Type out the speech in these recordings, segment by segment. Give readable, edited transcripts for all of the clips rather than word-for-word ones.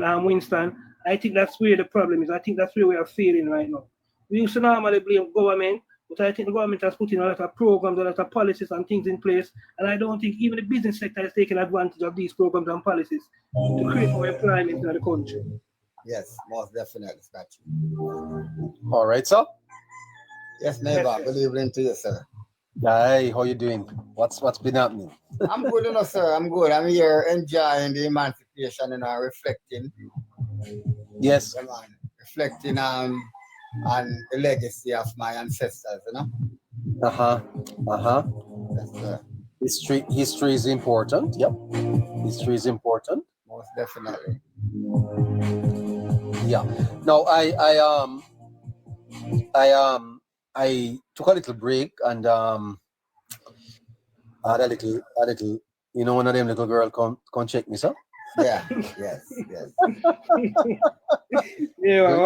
Winston, I think that's where the problem is. I think that's where we are failing right now. We used to normally blame government, but I think the government has put in a lot of programs, a lot of policies and things in place, and I don't think even the business sector is taking advantage of these programs and policies to create more employment in the country. Yes, most definitely, Scratchy. All right, sir. Yes, neighbor. Good evening to you, sir. Hi, how you doing? What's been happening? I'm good, sir. I'm good. I'm here enjoying the emancipation and reflecting. Yes. Yeah, man. Reflecting on the legacy of my ancestors, Yes, sir. History is important. Yep. History is important. Most definitely. Yeah. Now I took a little break and had a little, one of them little girl come check me, sir. Yeah, yes. Yeah,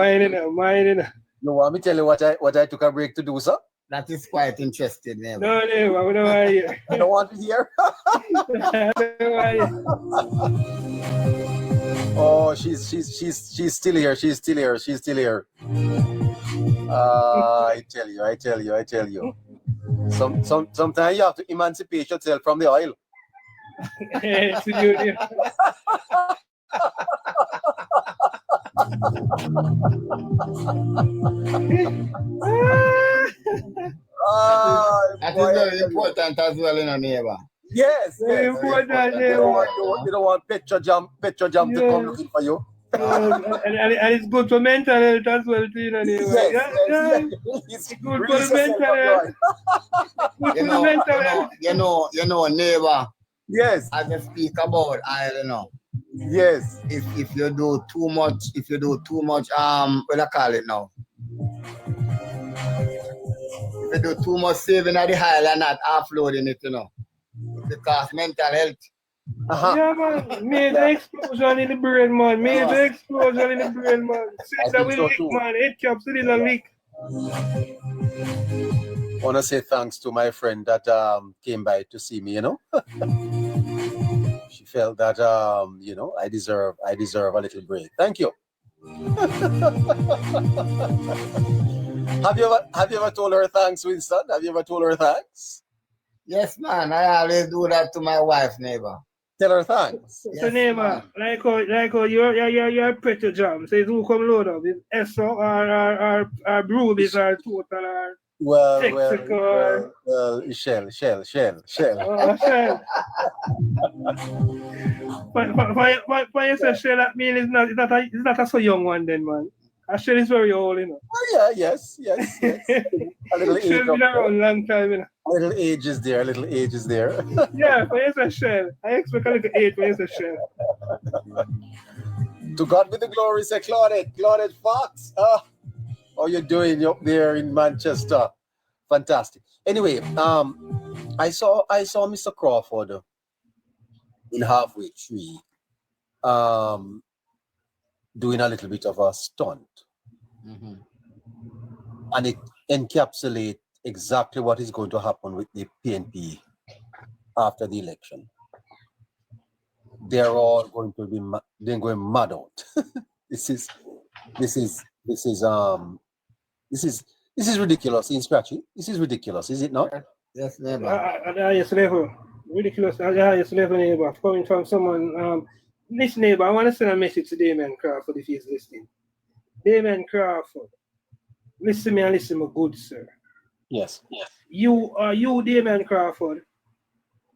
mine. You want me to tell you what I took a break to do, sir? That is quite interesting, neighbor. No, we don't want you. You don't want to hear? Oh, she's still here. She's still here. I tell you. Sometimes you have to emancipate yourself from the oil. It's you. That is very important as well, neighbor. Yes. Very important. You don't want Petrojam to come looking for you. And it's good for mental health as well, too, Yes. It's good for the mental health. You know, neighbor. Yes. I just speak about Yes. If you do too much, what I call it now? If you do too much saving at the Highland and not offloading it, because mental health. Yeah, man. Major explosion in the brain, man. Since that will leak, man. Head capsule is a leak. I want to say thanks to my friend that came by to see me, She felt that, I deserve a little break. Thank you. Have you ever told her thanks, Winston? Have you ever told her thanks? Yes, man. I always do that to my wife, neighbor. Tell her thanks. So, neighbor, like how you're pretty jam. So, who come load up? Is ESO or Broobies or Total or Well, Shell. Shell. But you say Shell, that means it's not a so young one then, man. A Shell is very old, Oh, yeah, yes. A little age Shell been around a long time, A little age is there. Yeah, but you say Shell. I expect a little age when you say Shell. To God be the glory, say Claudette Fox. How you doing up there in Manchester? Fantastic. Anyway, I saw Mr. Crawford in Halfway Tree doing a little bit of a stunt. Mm-hmm. And it encapsulates exactly what is going to happen with the PNP after the election. They're all going to be they're going mad out. This is ridiculous in Scratchy. This is ridiculous, is it not? Yes, neighbor. Yes, level. Ridiculous. Yes, level, neighbor. Coming from someone. This neighbor, I want to send a message to Damian Crawford if he's listening. Damian Crawford, listen me and listen, my good sir. Yes. You, Damian Crawford,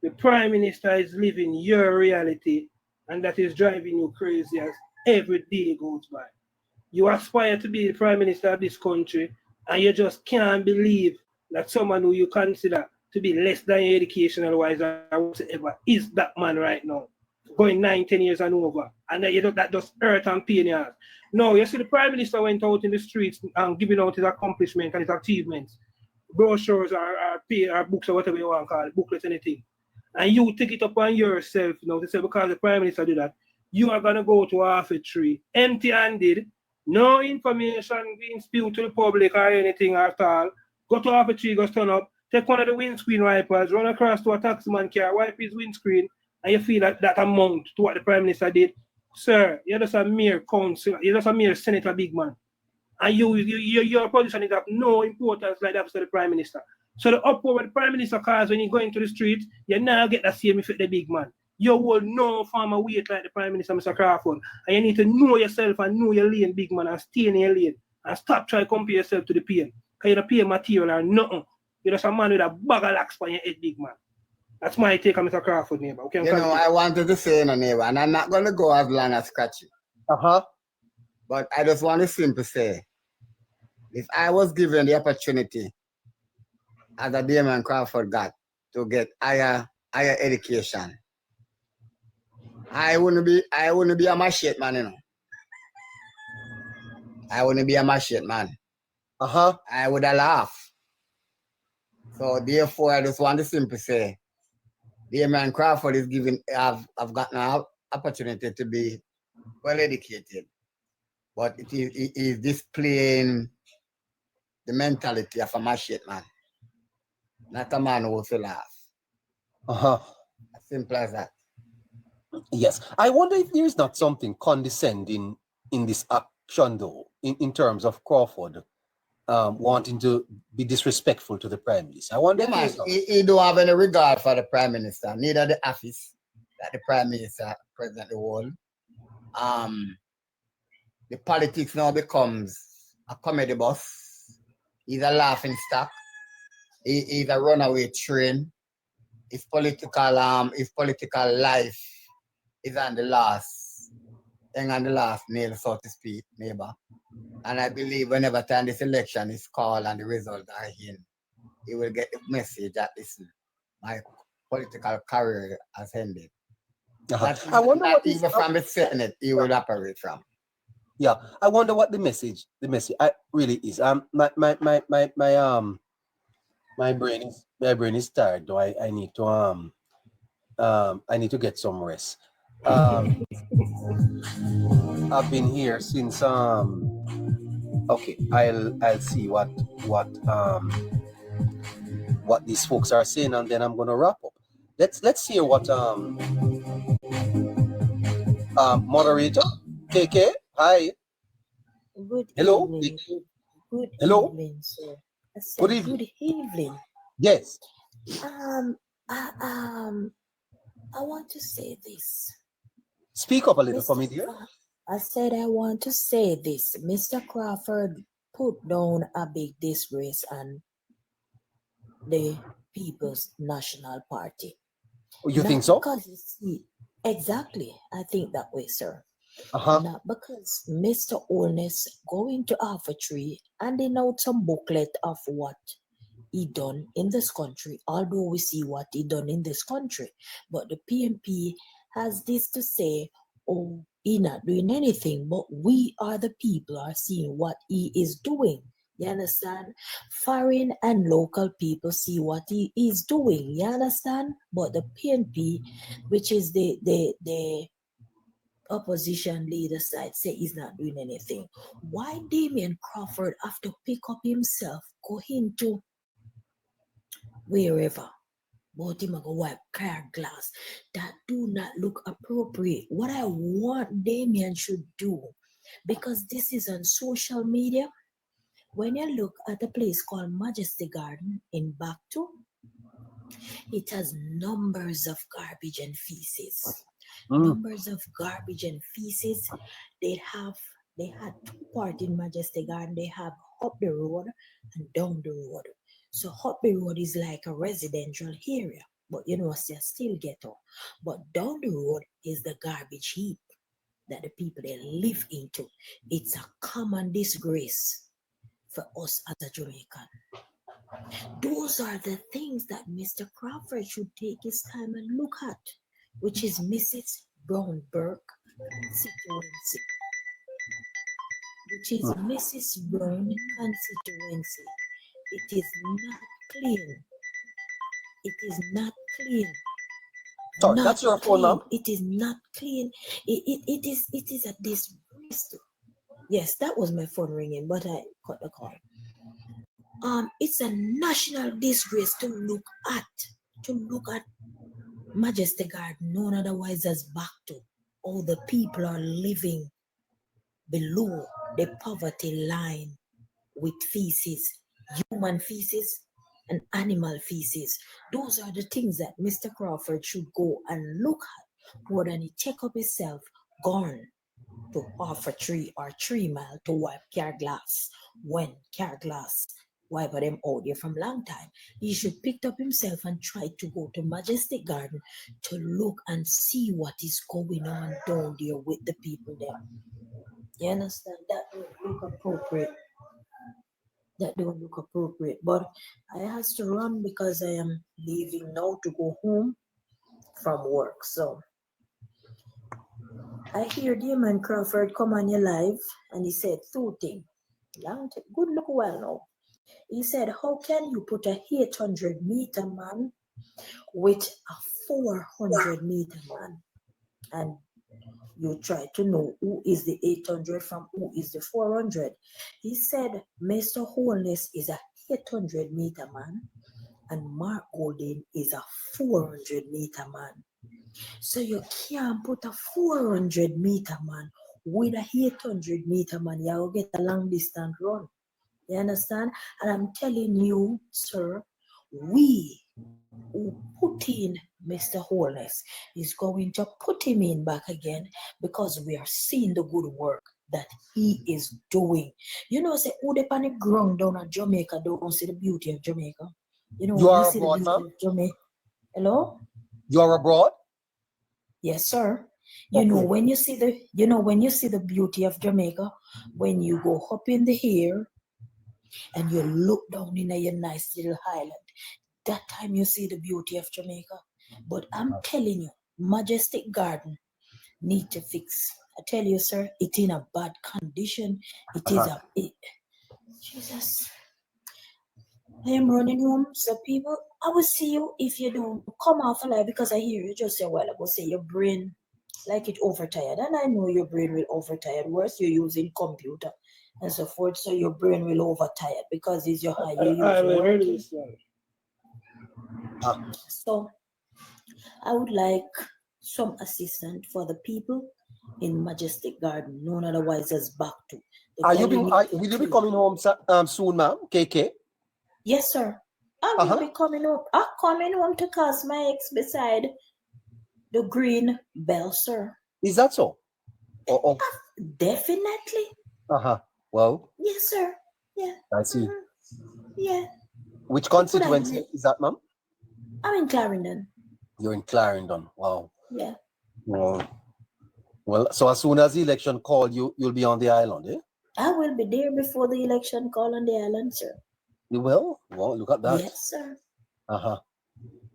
the Prime Minister is living your reality, and that is driving you crazy as every day goes by. You aspire to be the Prime Minister of this country, and you just can't believe that someone who you consider to be less than your educational-wise or whatever is that man right now, going 9-10 years and over, and that just hurt and pain your heart. No, you see, the Prime Minister went out in the streets and giving out his accomplishments and his achievements, brochures or books or whatever you want to call it, booklets, anything. And you take it upon yourself, to say because the Prime Minister did that, you are going to go to Halfway Tree, empty-handed, no information being spewed to the public or anything at all. Go to Halfway Tree, go stand up, take one of the windscreen wipers, run across to a taximan car, wipe his windscreen, and you feel that amount to what the Prime Minister did. Sir, you're just a mere council, you're just a mere senator, big man. And your position is of no importance like that to the Prime Minister. So the uproar with the Prime Minister cause when you go into the street, you now get the same effect the big man. You will no farmer weight like the Prime Minister, Mr. Crawford. And you need to know yourself and know your lane, big man, and stay in your lane. And stop trying to compare yourself to the pain. Because you don't pay material or nothing. You're just a man with a bag of lax on your head, big man. That's my take on Mr. Crawford, neighbor. Okay, You know, I wanted to say, neighbor, and I'm not going to go as long as Scratchy. But I just want to simply say, if I was given the opportunity, as a Damian Crawford got, to get higher education, I wouldn't be a machete man, you know. I wouldn't be a machete man. I would have laughed. So therefore, I just want to simply say, Damian Crawford is given, I've gotten an opportunity to be well educated, but it is displaying the mentality of a machete man, not a man who will laugh. As simple as that. Yes. I wonder if there is not something condescending in this action, though, in terms of Crawford wanting to be disrespectful to the Prime Minister. I wonder if there's not. He don't have any regard for the Prime Minister, neither the office that the Prime Minister presently holds. The politics now becomes a comedy bus. He's a laughing stock. He's a runaway train. His political life is on the last nail, so to speak, neighbor. And I believe whenever time this election is called and the results are in, he will get the message that listen, my political career has ended. I wonder what even from the Senate he will operate from. Yeah, I wonder what the message really is. My brain is tired, though. I need to get some rest. I've been here since okay, I'll see what these folks are saying, and then I'm gonna wrap up. Let's hear what moderator KK. Hi. Good Hello. evening. Good Hello. evening, sir. I said Good evening. Good evening. Yes. I want to say this. Speak up a little for me, dear. I said I want to say this. Mr. Crawford put down a big disgrace on the People's National Party. You think so? Because exactly, I think that way, sir. Uh-huh. Not because Mr. Holness going to Alpha Tree handing out some booklet of what he done in this country, although we see what he done in this country. But the PNP has this to say, oh, he not doing anything, but we are the people are seeing what he is doing. You understand? Foreign and local people see what he is doing. You understand? But the PNP, which is the opposition leader side, say he's not doing anything. Why Damian Crawford have to pick up himself, go into wherever, but him go wipe car glass? That do not look appropriate. What I want Damian should do, because this is on social media, when you look at a place called Majesty Garden in Bakto, it has numbers of garbage and feces. Numbers of garbage and feces. They had two parts in Majesty Garden. They have up the road and down the road. So up the road is like a residential area, but you know, still ghetto. But down the road is the garbage heap that the people they live into. It's a common disgrace for us as a Jamaican. Those are the things that Mr. Crawford should take his time and look at, which is Mrs. Brown Burke constituency. Which is Mrs. Brown constituency. It is not clean. It is not clean. Sorry, not that's your phone, ma'am? It is not clean. It is a disgrace. Yes, that was my phone ringing, but I cut the call. It's a national disgrace to look at Majesty Garden, known otherwise as Bakto. all the people are living below the poverty line with feces, human feces and animal feces. Those are the things that Mr. Crawford should go and look at more than he check up himself, gone to half a tree or 3 mile to wipe car glass when car glass wipe them out there from long time. He should pick up himself and try to go to Majestic Garden to look and see what is going on down there with the people there. You understand? That don't look appropriate. That don't look appropriate. But I has to run because I am leaving now to go home from work. So I hear Damon Crawford come on your live and he said two things. Good look well now. He said, how can you put a 800-meter man with a 400-meter man? And you try to know who is the 800 from who is the 400. He said, Mr. Holness is a 800-meter man and Mark Golden is a 400-meter man. So you can't put a 400-meter man with a 800-meter man. You will get a long distance run. You understand? And I'm telling you, sir, we who put in Mr. Holness is going to put him in back again because we are seeing the good work that he is doing. You know, say, who they on the ground down at Jamaica don't see the beauty of Jamaica. You know, You when are you see the abroad, beauty ma'am? of Jamaica. Hello? You are abroad? Yes, sir. You know, when you see the beauty of Jamaica, when you go up in the air and you look down in your nice little island, that time you see the beauty of Jamaica. But I'm telling you, Majestic Garden need to fix. I tell you, sir, it's in a bad condition. It is Jesus. I am running home, so people, I will see you if you don't come off alive because I hear you just a while ago say your brain like it overtired. And I know your brain will overtired. Worse, you're using computer and so forth, so your brain will overtired because it's your high you use working. So I would like some assistance for the people in Majestic Garden, known otherwise as back to. Will you be coming home soon, ma'am? KK? Yes, sir. I will be coming home. I'm coming home to cast my ex beside the green bell, sir. Is that so? Definitely. Well. Yes, sir. Yeah. I see. Yeah. Which constituency is that, ma'am? I'm in Clarendon. You're in Clarendon. Wow. Yeah. Well, so as soon as the election call, you'll be on the island, eh? I will be there before the election call on the island, sir. You will? Well, look at that. Yes, sir.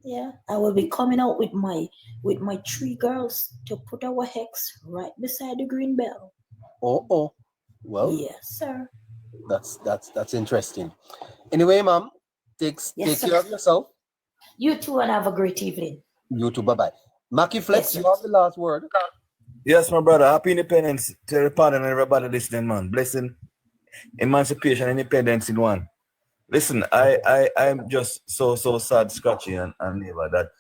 Yeah, I will be coming out with my 3 girls to put our hex right beside the green bell. Well. Yes, sir. That's interesting. Anyway, ma'am, take care of yourself. You too, and have a great evening. You too. Bye-bye. Mackie Flex, you have the last word. Yes, my brother. Happy independence to the pardon and everybody listening, man. Blessing, emancipation, independence in one. Listen, I'm just so sad, scratchy and neighbor that,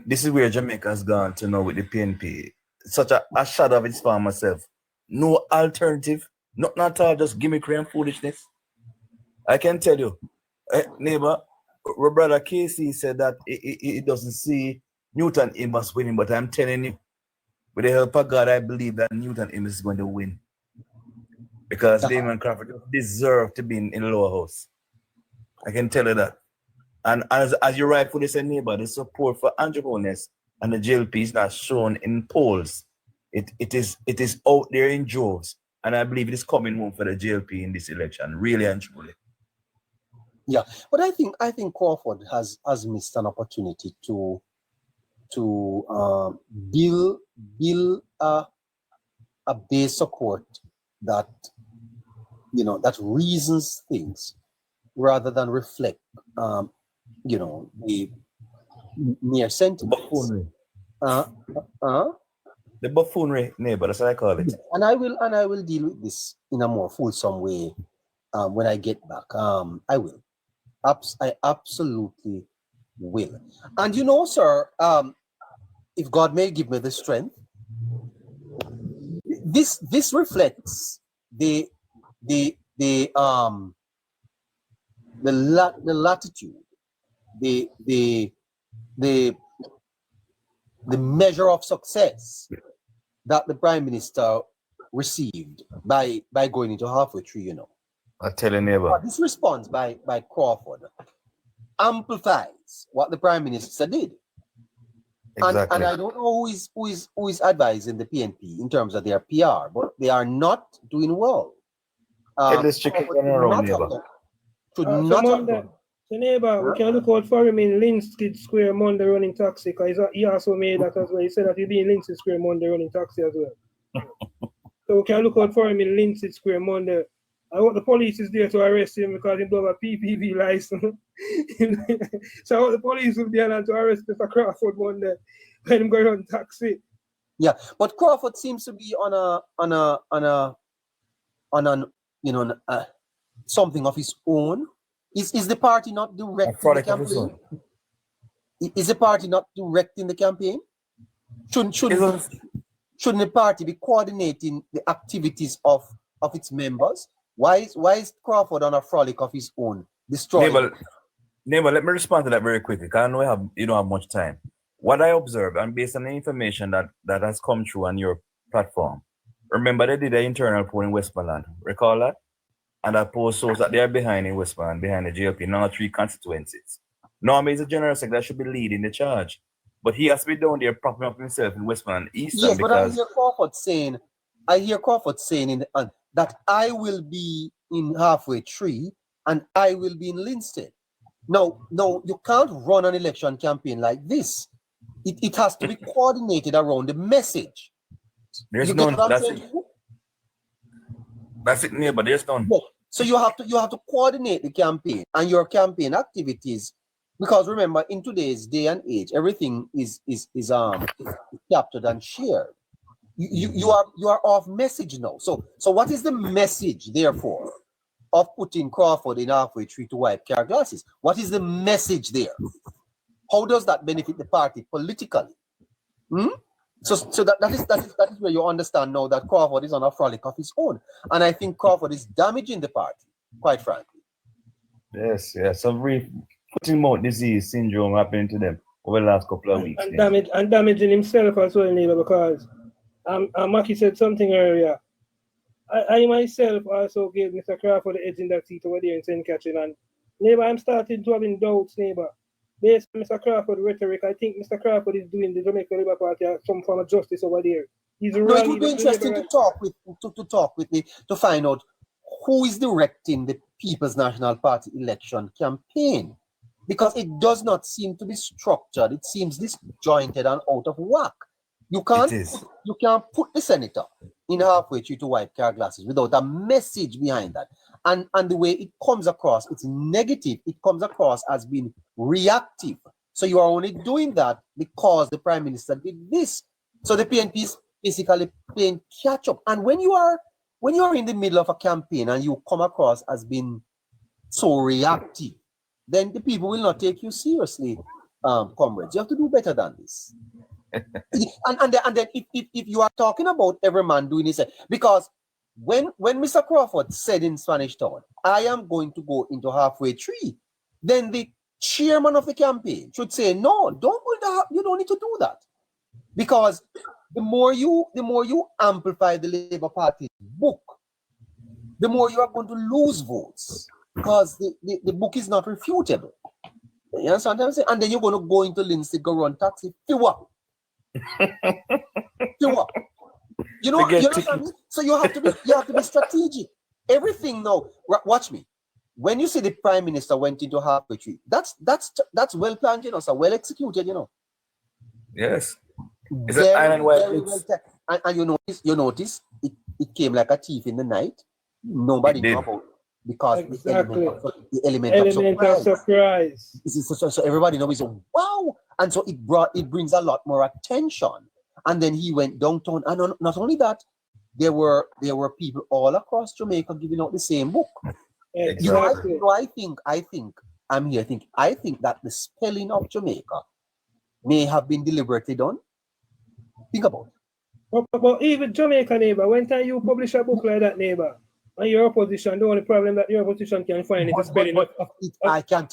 this is where Jamaica has gone to now with the PNP. Such a shadow of its former myself. No alternative. Not at all, just gimmickry and foolishness. I can tell you, neighbor, brother Casey said that he doesn't see Newton Amos winning, but I'm telling you, with the help of God, I believe that Newton Amos is going to win. Because Damian Crawford deserve to be in the lower house. I can tell you that. And as you rightfully said, neighbor, the support for Andrew Holness and the JLP is not shown in polls. It is out there in droves. And I believe it is coming home for the JLP in this election, really and truly. Yeah, but I think Crawford has missed an opportunity to build a base support that that reasons things rather than reflect the mere sentiments. The buffoonery, neighbor, that's what I call it. And I will deal with this in a more fulsome way when I get back. I will. I absolutely will. And sir, if God may give me the strength, this reflects the latitude, the measure of success that the Prime Minister received by going into halfway tree, you know. I tell you, neighbor. This response by Crawford amplifies what the Prime Minister did. Exactly. And I don't know who is advising the PNP in terms of their PR, but they are not doing well. Headless chicken Crawford running around, neighbor. should So not have Monday, done. so neighbor, we can look out for him in Linskid Square Monday running taxi, because he also made that as well. He said that he'll be in Linskid Square Monday running taxi as well. So we can look out for him in Linskid Square Monday. I hope the police is there to arrest him because he don't have a PPV license. So I hope the police will be allowed to arrest Mr. Crawford Monday when him go run taxi. Yeah, but Crawford seems to be on something of his own. Is the party not directing the campaign? Is the party not directing the campaign? Shouldn't the party be coordinating the activities of its members? Why is Crawford on a frolic of his own, destroying? Neighbor, let me respond to that very quickly, because I know you don't have much time. What I observed, and based on the information that has come through on your platform, remember they did an internal poll in Westmoreland. Recall that? And that poll shows that they are behind in Westmoreland, behind the JLP, in all 3 constituencies. Normally, it's a general secretary that should be leading the charge. But he has to be down there propping up himself in Westmoreland Eastern. Yes, but I hear Crawford saying that I will be in halfway tree and I will be in Linstead. No, you can't run an election campaign like this. It has to be coordinated around the message. There's none. That's it, neighbor. There's none. Yeah. So you have to coordinate the campaign and your campaign activities, because remember, in today's day and age, everything is captured and shared. You are off message now. So what is the message, therefore, of putting Crawford in halfway tree to wipe car glasses? What is the message there? How does that benefit the party politically? So that is where you understand now that Crawford is on a frolic of his own, and I think Crawford is damaging the party, quite frankly. Yes. Some putting mouth disease syndrome happening to them over the last couple of weeks. And damaging himself as well, neighbor, because Maki said something earlier. I myself also gave Mr. Crawford the edge in that seat over there in St. Catherine, and neighbor, I'm starting to having doubts, neighbor. Based on Mr. Crawford rhetoric, I think Mr. Crawford is doing the Jamaica Labour Party some form of justice over there. It would be interesting to talk with me to find out who is directing the People's National Party election campaign, because it does not seem to be structured. It seems disjointed and out of whack. You can't put the senator in halfway tree to wipe car glasses without a message behind that. And the way it comes across, it's negative. It comes across as being reactive. So you are only doing that because the Prime Minister did this. So the PNP is basically playing catch up. And when you are in the middle of a campaign and you come across as being so reactive, then the people will not take you seriously, comrades. You have to do better than this. and then if you are talking about every man doing this, because when Mr. Crawford said in Spanish Town, I am going to go into halfway tree, then the chairman of the campaign should say, no, don't go you don't need to do that. Because the more you amplify the Labour Party's book, the more you are going to lose votes, because the book is not refutable. You understand what I'm saying? And then you're going to go into Lindsay, go run taxi. You know what I mean? So you have to be strategic. Everything now. Watch me. When you see the Prime Minister went into halfway tree, that's well planned, so well executed, Yes. Very well. And you notice it came like a thief in the night. Nobody knew about, because exactly. the element of surprise. So everybody knows, wow, and so it brings a lot more attention. And then he went downtown, and not only that, there were people all across Jamaica giving out the same book. Exactly. I think that the spelling of Jamaica may have been deliberately done. Think about it. But even Jamaica, neighbor, when time you publish a book like that, neighbor, and your opposition, the only problem that your opposition can find is spelling But I can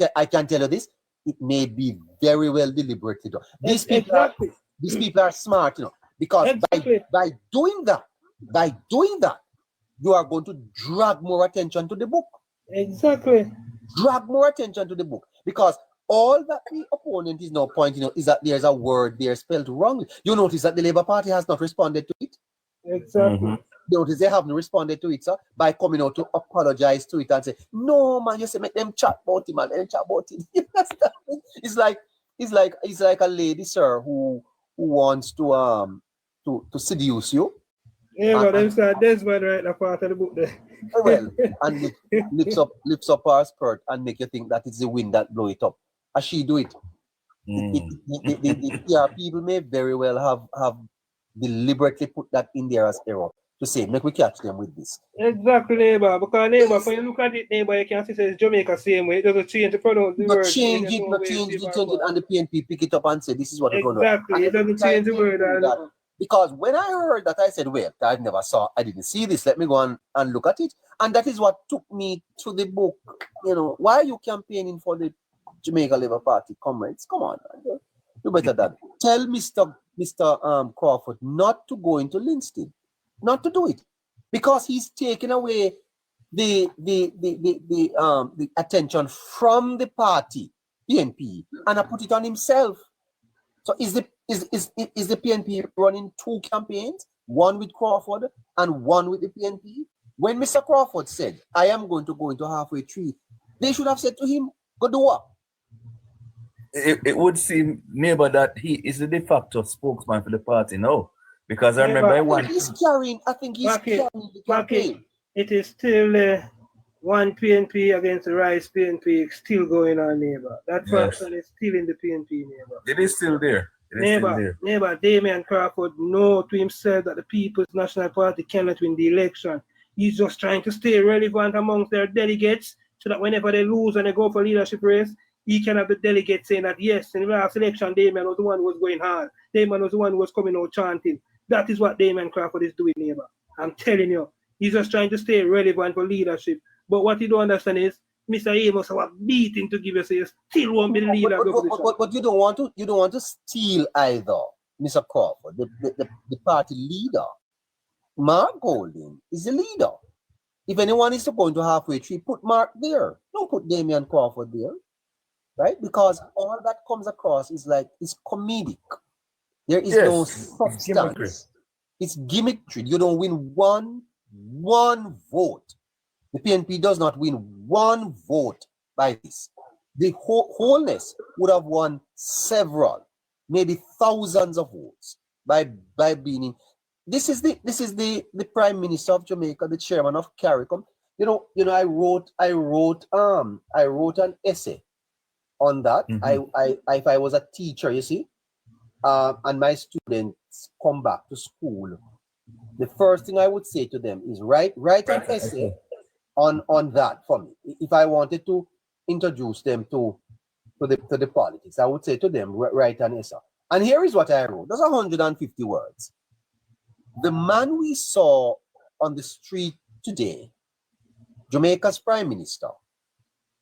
tell you this. It may be very well deliberated. These people are smart, because by doing that, you are going to drag more attention to the book. Exactly. Drag more attention to the book, because all that the opponent is now pointing out is that there's a word there spelled wrongly. You notice that the Labour Party has not responded to it. Exactly. You notice they haven't responded to it, sir, by coming out to apologize to it and say, no, man, you say make them chat about it, man, let them chat about it. It's like a lady, sir, who wants to seduce you. Yeah, but them start Desmond right the part of the book there. Well, and lifts up her skirt and make you think that it's the wind that blow it up. As she do it. The PR people may very well have deliberately put that in there as error to say, make we catch them with this. Exactly, neighbor. Because neighbor, when you look at it, neighbor, you can see it's Jamaica same way. It doesn't change the pronoun. Not change it, and the PNP pick it up and say, this is what we're going to do. Exactly, it doesn't change the word. Because when I heard that, I said, well, I didn't see this. Let me go and look at it. And that is what took me to the book. Why are you campaigning for the Jamaica Labour Party, comrades? Come on, man. Do better than tell Mr. Crawford not to go into Linston, not to do it, because he's taken away the attention from the party PNP and I put it on himself. So is the PNP running two campaigns, one with Crawford and one with the PNP? When Mr. Crawford said, I am going to go into halfway tree, they should have said to him, go do what? It would seem, neighbor, that he is the de facto spokesman for the party now. Because I remember he's carrying the campaign. It is still one PNP against the Rice PNP still going on, neighbor. That faction is still in the PNP, neighbor. It is still there. Neighbor, Damian Crawford know to himself that the People's National Party cannot win the election. He's just trying to stay relevant amongst their delegates so that whenever they lose and they go for leadership race, he can have the delegates saying that, yes, in the last election, Damian was the one who was going hard. Damian was the one who was coming out chanting. That is what Damian Crawford is doing, neighbor. I'm telling you. He's just trying to stay relevant for leadership. But what you don't understand is, Mr. Amos was beating to give us a still won't be the leader of the opposition. But you don't want to steal either, Mr. Crawford, the party leader. Mark Golding is the leader. If anyone is to go into halfway tree, put Mark there. Don't put Damian Crawford there. Right? Because all that comes across is like it's comedic. There is no substance. It's gimmickry. You don't win one vote. The PNP does not win one vote by this. The Holness would have won several, maybe thousands of votes by being in. This is the Prime Minister of Jamaica, the chairman of CARICOM. I wrote an essay on that. If I was a teacher, you see, and my students come back to school, the first thing I would say to them is write an essay on that for me. If I wanted to introduce them to the politics, I would say to them, write an essay. And here is what I wrote. There's 150 words. The man we saw on the street today, Jamaica's Prime Minister,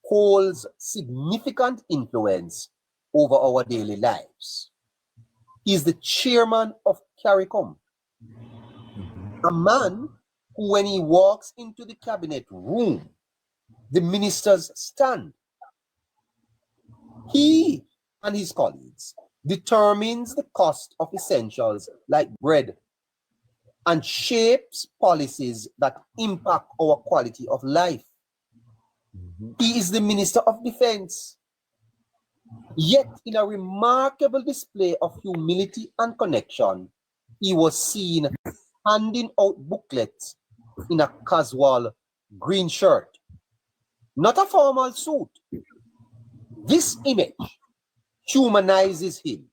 holds significant influence over our daily lives. He is the chairman of CARICOM, a man who, when he walks into the cabinet room, the ministers stand. He and his colleagues determines the cost of essentials like bread and shapes policies that impact our quality of life. He is the Minister of Defense. Yet, in a remarkable display of humility and connection, he was seen handing out booklets in a casual green shirt, not a formal suit. This image humanizes him,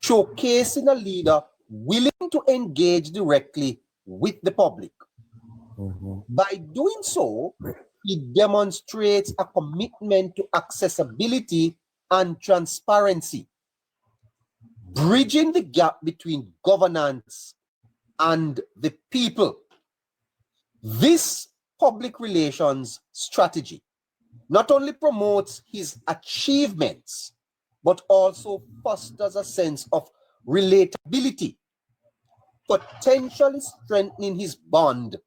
showcasing a leader willing to engage directly with the public. By doing so, he demonstrates a commitment to accessibility and transparency, bridging the gap between governance and the people. This public relations strategy not only promotes his achievements, but also fosters a sense of relatability, potentially strengthening his bond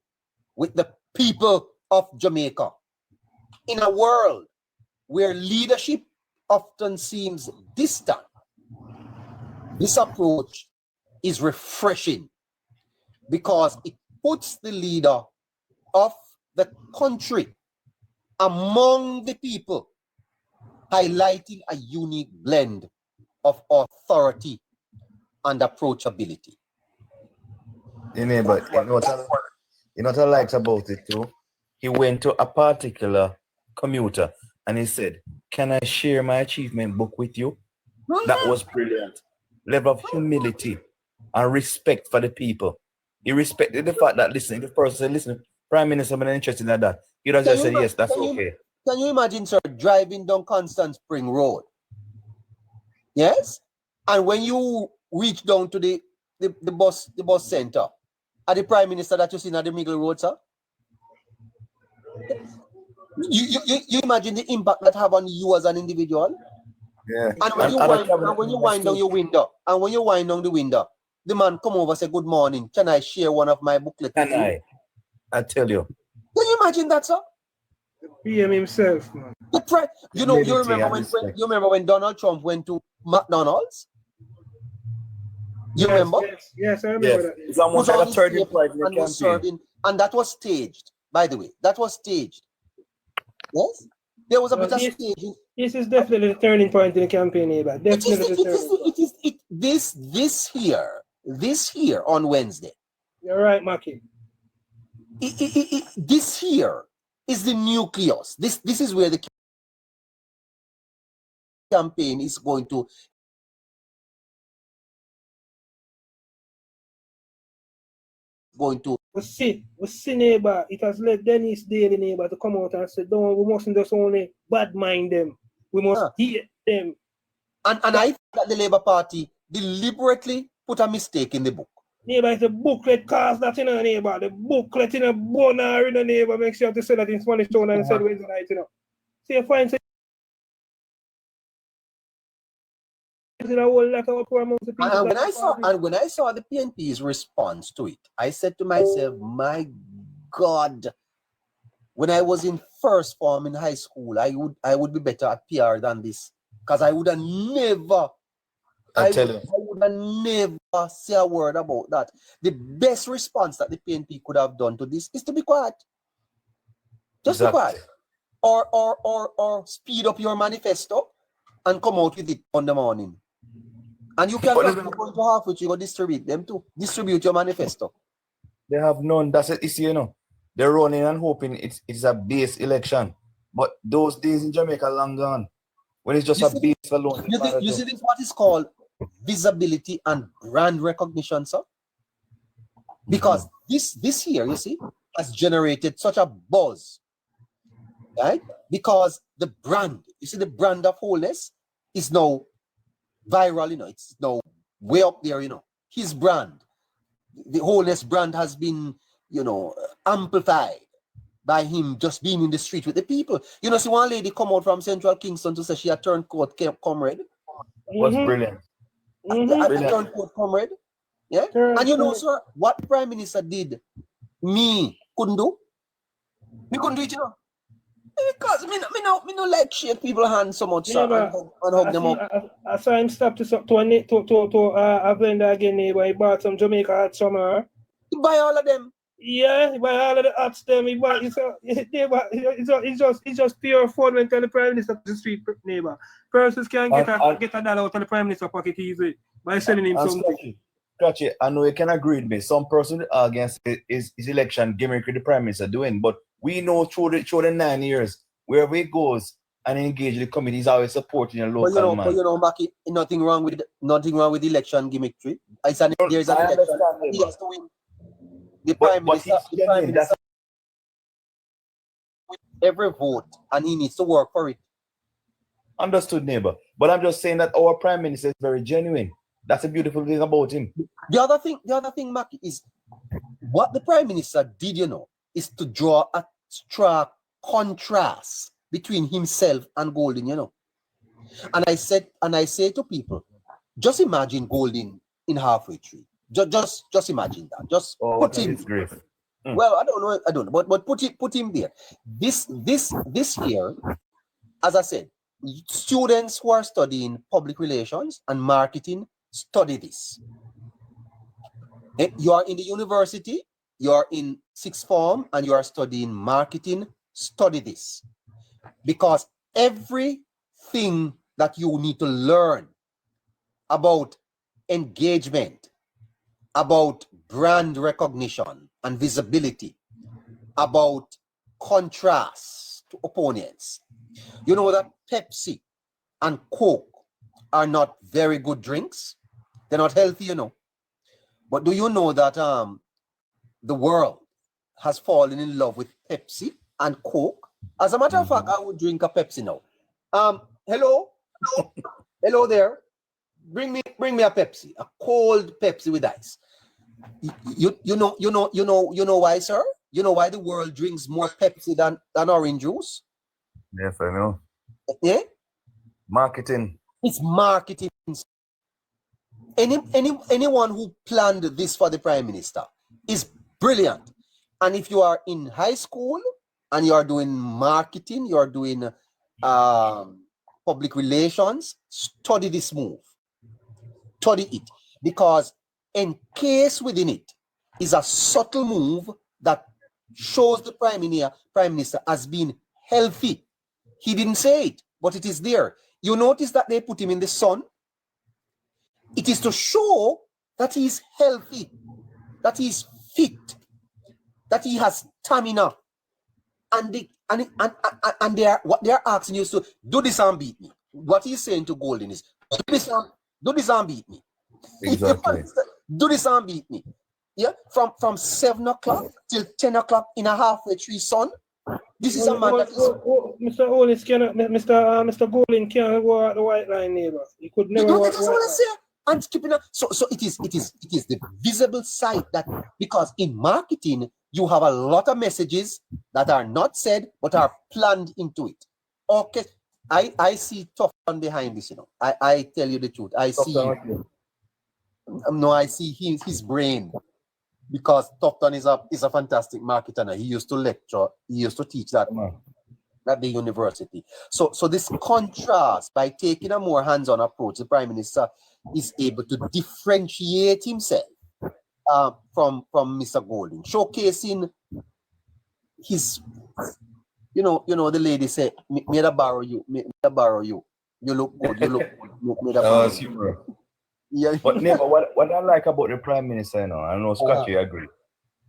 with the people of Jamaica. In a world where leadership often seems distant, this approach is refreshing because it puts the leader of the country among the people, highlighting a unique blend of authority and approachability. You know, but you know what I liked about it too? He went to a particular commuter and he said, "Can I share my achievement book with you?" That was brilliant. Level of humility and respect for the people. He respected the fact that, listen, if the person said, "Listen, Prime Minister, I'm not interested in that," he does just say, "Yes, that's okay." Can you imagine, sir, driving down Constant Spring Road? Yes? And when you reach down to the bus center, are the Prime Minister that you see at the middle road, sir? You imagine the impact that have on you as an individual? Yeah. And when you wind down your window, the man come over and say, "Good morning. Can I share one of my booklets?" Can I? I tell you. Can you imagine that, sir? PM himself, man. You remember when Donald Trump went to McDonald's? You remember? Yes, I remember that. It's almost like a turning point in the campaign. Serving, and that was staged, by the way. That was staged. Yes? There was a bit of staging. This is definitely the turning point in the campaign, neighbor. Definitely This here on Wednesday. You're right, Maki. This here is the nucleus. This is where the campaign is going to we see neighbor, it has led Dennis Daly neighbor to come out and say, "Don't, we mustn't just only bad mind them. We must hate them." And I think that the Labour Party deliberately put a mistake in the book. Neighbor, it's a booklet cause that in a neighbor. The booklet in a boner in a neighbor makes you have to say that in Spanish tone and said Wednesday night, you know. See, you find in a whole lot of poor amounts of people. And when I saw the PNP's response to it, I said to myself, my God, when I was in first form in high school, I would be better at PR than this. Because I would have never say a word about that. The best response that the PNP could have done to this is to be quiet. Just be quiet. Or speed up your manifesto and come out with it on the morning. And you can go to half which you go distribute them too. Distribute your manifesto. They have none. That's it. You know. They're running and hoping it's a base election. But those days in Jamaica long gone. When it's just a base alone. You see this what is called visibility and brand recognition, sir? Because this here, you see, has generated such a buzz. Right? Because the brand, you see the brand of Holness is now viral, you know, it's now way up there, you know. His brand, the Holness brand has been, you know, amplified by him just being in the street with the people. You know, see one lady come out from Central Kingston to say she had turned court comrade. Was brilliant. Turned court comrade. Yeah. And you know, sir, what Prime Minister did, me couldn't do. Me couldn't do it, you know. Because me no like shake people's hands so much, sir, and hug them up. I saw him stop to a vendor again, neighbor. He bought some Jamaica hats from her. He buy all of them. Yeah, he buy all of the hats them. He bought, it's just pure fun when the Prime Minister to the street, neighbor. Persons can get a dollar out of the Prime Minister pocket easy by selling him something. Scratchy, I know you can agree with me. Some person against his election gimmick the Prime Minister doing, but we know through the 9 years, wherever he goes and engage the committee, he's always supporting a local man. But you know, Maki, nothing wrong with election gimmickry. There's an election. He has to win. The Prime Minister with every vote, and he needs to work for it. Understood, neighbor. But I'm just saying that our Prime Minister is very genuine. That's a beautiful thing about him. The other thing, Maki, is What the Prime Minister did, is to draw a stark contrast between himself and Golding, And I say to people, just imagine Golding in halfway tree. Just imagine that. Just put him. Well, I don't know, but put him there. This year, as I said, students who are studying public relations and marketing study this. You are in the university, you are in sixth form, and you are studying marketing. Study this, because everything that you need to learn about engagement, about brand recognition and visibility, about contrast to opponents. You know that Pepsi and Coke are not very good drinks. They're not healthy, But do you know that the world has fallen in love with Pepsi and Coke? As a matter of fact, I would drink a Pepsi now. Hello there. Bring me a Pepsi, a cold Pepsi with ice. You know why, sir? You know why the world drinks more Pepsi than orange juice? Yes, I know. Yeah? Marketing. It's marketing. Anyone who planned this for the Prime Minister is brilliant. And if you are in high school and you are doing marketing, you are doing public relations, study this move. Study it, because encased within it is a subtle move that shows the Prime Minister as being healthy. He didn't say it, but it is there. You notice that they put him in the sun. It is to show that he is healthy, that he is fit, that he has stamina, and what they are asking you is to do this and beat me. What he's saying to Golden is, do this and beat me. Exactly. Do this and beat me. Yeah, from 7 o'clock till 10 o'clock in a halfway tree sun. This is a man that is... Mr. Holness cannot, Mr. Golding can't go out the white line, neighbor. He could never walk. That's what I say. I'm skipping up. So it is the visible side that, because in marketing you have a lot of messages that are not said but are planned into it. Okay, I see Tufton behind this. I tell you the truth. I see. No, I see his brain, because Tufton is a fantastic marketer. He used to lecture. He used to teach that at the university. So this contrast, by taking a more hands-on approach, the Prime Minister is able to differentiate himself from Mr. Golding, showcasing his, the lady said, "Me da borrow you, you look good, me da borrow you." Yeah. But neighbor, what I like about the Prime Minister, I know Scott, you agree,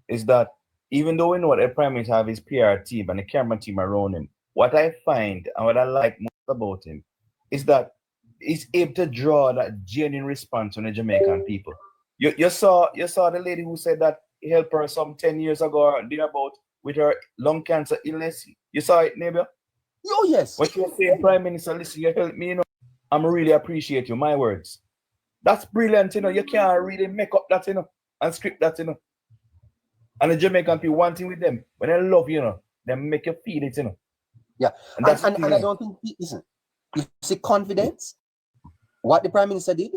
is that even though we know the Prime Minister have his PR team and the camera team around him, what I find and what I like most about him is that he's able to draw that genuine response from the Jamaican people. You saw the lady who said that he helped her some 10 years ago or thereabout with her lung cancer illness. You saw it, neighbor? Oh, yes. What you're saying, Prime Minister, listen, you helped me, I'm really appreciate you, my words. That's brilliant, you can't really make up that, and script that, And the Jamaican people, one thing with them, when they love you, they make you feel it, Yeah, and I don't think, listen, you see confidence, what the Prime Minister did,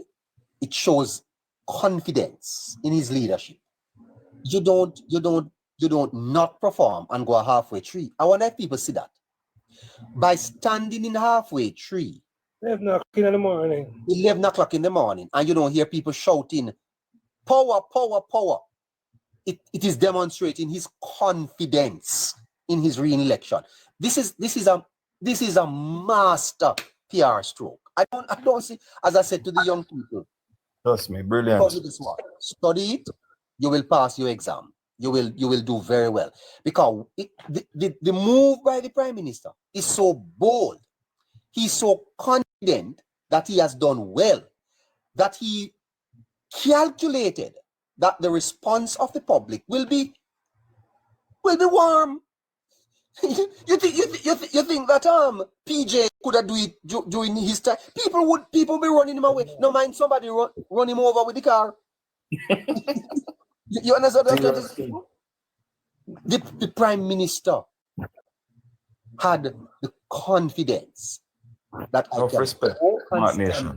it shows confidence in his leadership. You don't not perform and go a halfway tree. I want that people see that. By standing in halfway tree, 11 o'clock in the morning. 11 o'clock in the morning, and you don't hear people shouting, "Power, power, power." It is demonstrating his confidence in his re-election. This is a master PR stroke. I don't see, as I said to the young people, trust me, brilliant. Study it, you will pass your exam. You will do very well, because the move by the Prime Minister is so bold. He's so confident that he has done well, that he calculated that the response of the public will be warm. you think that PJ could have do it during his time? People be running him away. No mind somebody run him over with the car. You understand what I'm trying to say? Seriously. The Prime Minister had the confidence that Enough respect, Smart Nation.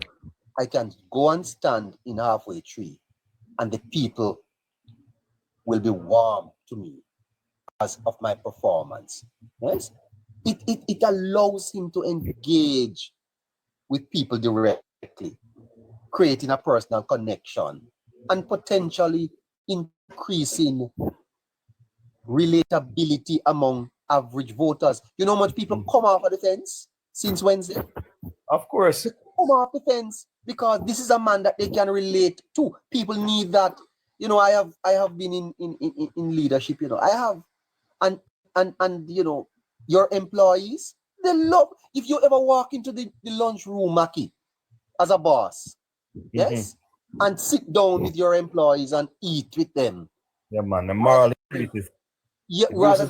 I can go and stand in halfway tree and the people will be warm to me because of my performance. Yes? It allows him to engage with people directly, creating a personal connection and potentially increasing relatability among average voters. You know how much people come off of the fence since Wednesday? Of course. Come off the fence because this is a man that they can relate to. People need that. You know, I have been in leadership, you know. I have and you know, your employees, they love if you ever walk into the lunch room, Maki, as a boss, yes, and sit down with your employees and eat with them. Yeah, man. The moral increases. Yeah, rather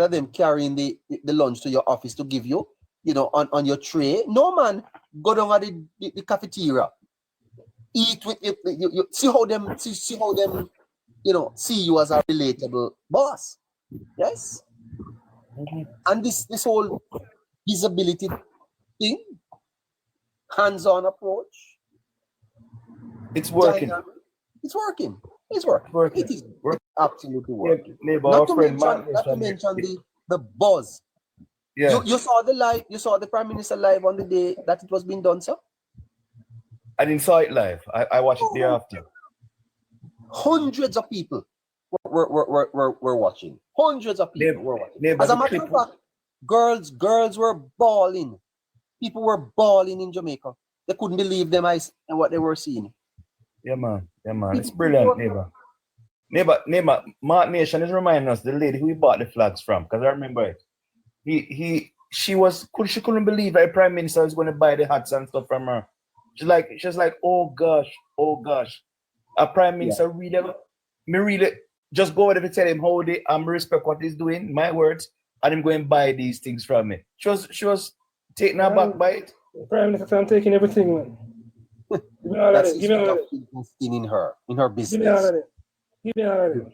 than carrying the lunch to your office to give you, you know, on your tray. No, man, go down at the cafeteria, eat with you see how them, you know, see you as a relatable boss. Yes, and this whole visibility thing, hands-on approach, It's working. it's working. It's working. It is absolutely working. Neighbor, Not to friend, mention the buzz. Yeah. You saw the Prime Minister live on the day that it was being done, sir? I didn't saw it live. I watched it day after. Hundreds of people were watching. Hundreds of people were watching. As a matter of fact, girls were bawling. People were bawling in Jamaica. They couldn't believe them eyes and what they were seeing. Yeah, man. It's brilliant, neighbor. Mark Nation is reminding us the lady who we bought the flags from, because I remember it. She couldn't believe that the Prime Minister was going to buy the hats and stuff from her. She's like, oh gosh. A Prime Minister really just go over there to tell him how they respect what he's doing, my words, and him go and buy these things from me. She was taken aback by it. The Prime Minister, I'm taking everything, man. Give me all of it. Give me all of it. In her business. Give me all of it. Give me all of it.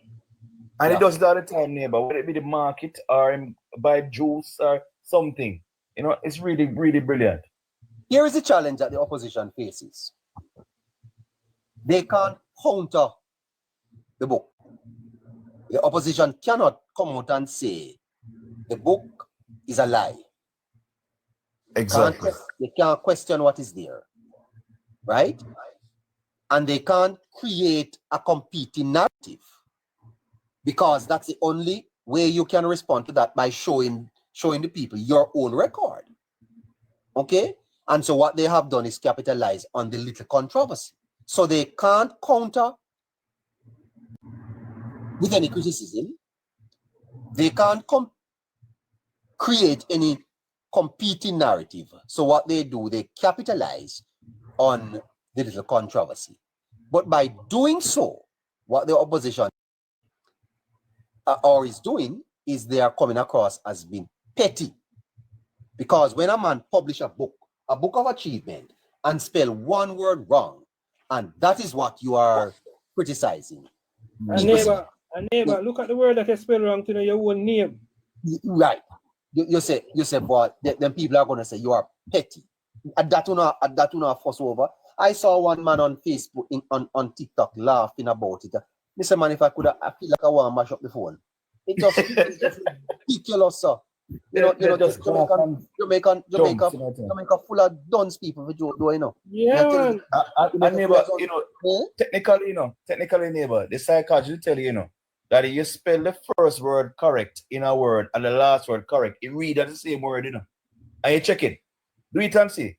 And he does it all the time, neighbor. Whether it be the market or him buy juice or something. You know, it's really, really brilliant. Here is the challenge that the opposition faces. They can't counter the book. The opposition cannot come out and say the book is a lie. Exactly. They can't question what is there, right? And they can't create a competing narrative because that's the only way you can respond to that, by showing the people your own record. Okay? And so what they have done is capitalize on the little controversy. So they can't counter with any criticism. They can't create any competing narrative. So what they do, they capitalize on the little controversy. But by doing so, what the opposition is doing is they are coming across as being petty. Because when a man publish a book of achievement, and spell one word wrong, and that is what you are criticizing. A neighbor, look at the word that you spell wrong to know your own name. Right. You say, boy, then people are going to say you are petty. At that one fuss over. I saw one man on Facebook, on TikTok, laughing about it. Mr. Man, if I could, I feel like I want to mash up the phone. It's just ridiculous, sir. Jamaica full of dunce people for Joe, you know. Yeah. And neighbor, technically, neighbor, the psychologist will tell you, that if you spell the first word correct in a word and the last word correct, it reads as the same word, And you check it. Do it and see.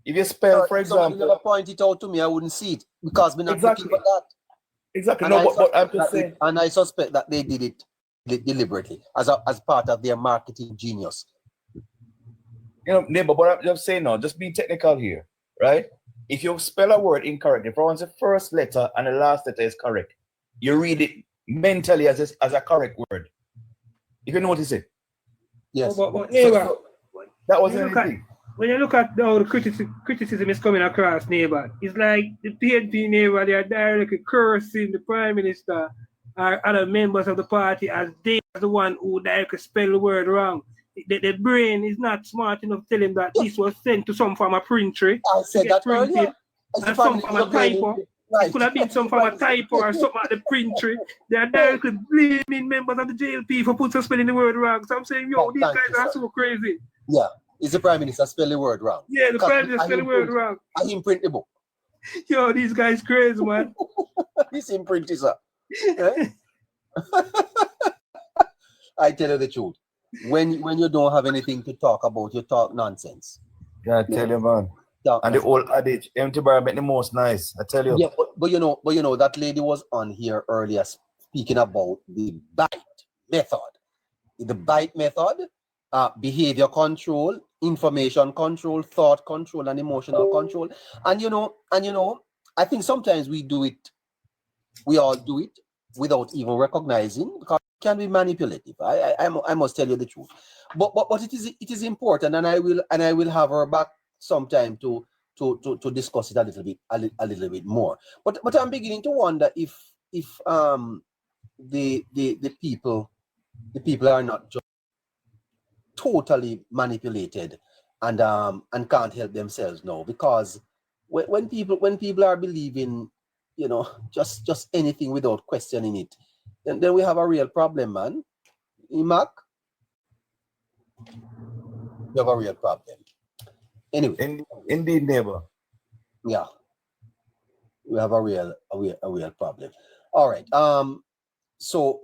If you spell, for example, you never point it out to me, I wouldn't see it because we're not looking for that. Exactly. And no, but I'm just saying. And I suspect that they did it deliberately as part of their marketing genius. Neighbor, but I'm just saying now, just being technical here, right? If you spell a word incorrectly, for once the first letter and the last letter is correct, you read it mentally as a correct word. You can notice it. Yes. But neighbor, that wasn't anything. when you look at how the criticism is coming across, neighbor, it's like the PNP neighbor, they are directly cursing the Prime Minister or other members of the party as they are the one who directly spell the word wrong. The brain is not smart enough to tell him that this was sent to some form of printery I to said get that printed earlier. As the and Prime some form Minister of blaming typo. him. It Right. could have been some form of typo or something at the printery. They are directly blaming members of the JLP for putting spelling the word wrong. So I'm saying, yo, Right, these thank guys you, are sir. so crazy. Yeah. Is the Prime Minister spell the word wrong? Yeah, the Because Prime Minister spelling the word wrong. I him print the book. Yo, these guys crazy, man. This him print is sir. Eh? I tell you the truth. When you don't have anything to talk about, you talk nonsense. Yeah, I tell you, man. Talk And the nonsense. old adage, empty bar make the most nice. I tell you. Yeah, but you know that lady was on here earlier speaking about the bite method. The bite method, behavior control, information control, thought control, and emotional control. And you know, I think sometimes we all do it without even recognizing because it can be manipulative. I must tell you the truth. But it is important, and I will have her back sometime to discuss it a little bit more. But I'm beginning to wonder if the people are not just totally manipulated and can't help themselves now, because when people are believing, you know, just anything without questioning it, then we have a real problem, man. Mac, we have a real problem. Anyway, Indeed, neighbor. yeah, we have a real problem. All right. So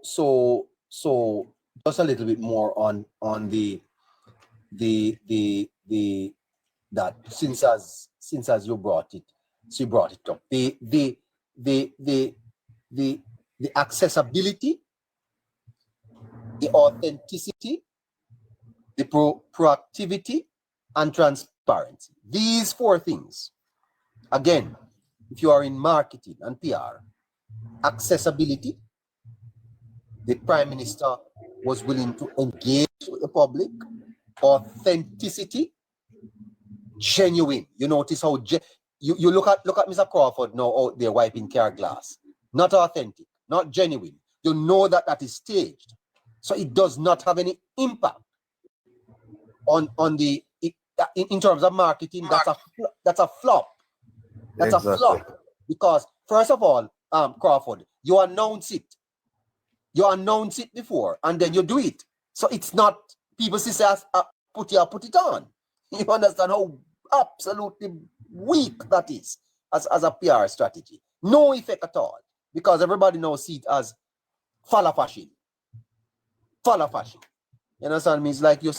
just a little bit more on the that since as you brought it up, the accessibility, the authenticity, the proactivity, and transparency. These four things. Again, if you are in marketing and PR, accessibility, the Prime Minister was willing to engage with the public. Authenticity, genuine. You notice how you look at Mr. Crawford now out there wiping car glass. Not authentic, not genuine. You know that is staged, so it does not have any impact on the in terms of marketing. That's a flop. That's Exactly. a flop, because first of all, Crawford, you announce it before and then you do it. So it's not people say put it on. You understand how absolutely weak that is as a PR strategy. No effect at all, because everybody now see it as follow fashion. You understand me? It's like you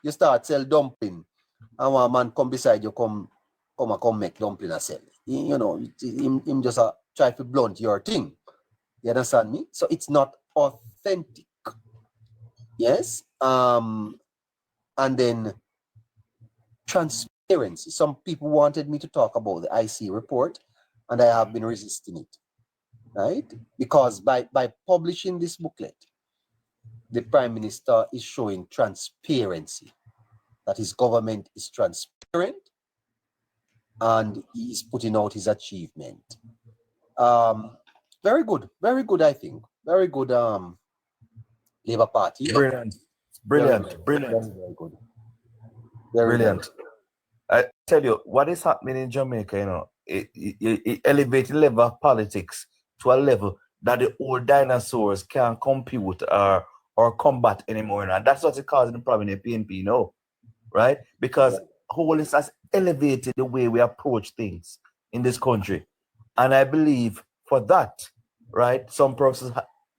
start sell dumpling and one man come beside you, come make dumpling and sell. You know, him just try to blunt your thing. You understand me? So it's not authentic. Yes. And then transparency. Some people wanted me to talk about the IC report, and I have been resisting it. Right? Because by publishing this booklet, the Prime Minister is showing transparency, that his government is transparent and he is putting out his achievement. Very good, I think. Very good, Labour Party. Brilliant. Very good. Very Brilliant. good. I tell you, what is happening in Jamaica, you know, it elevates the level of politics to a level that the old dinosaurs can't compute or combat anymore. And that's what's causing the problem in the PNP, no, right? Because Holness has elevated the way we approach things in this country. And I believe for that, right, some persons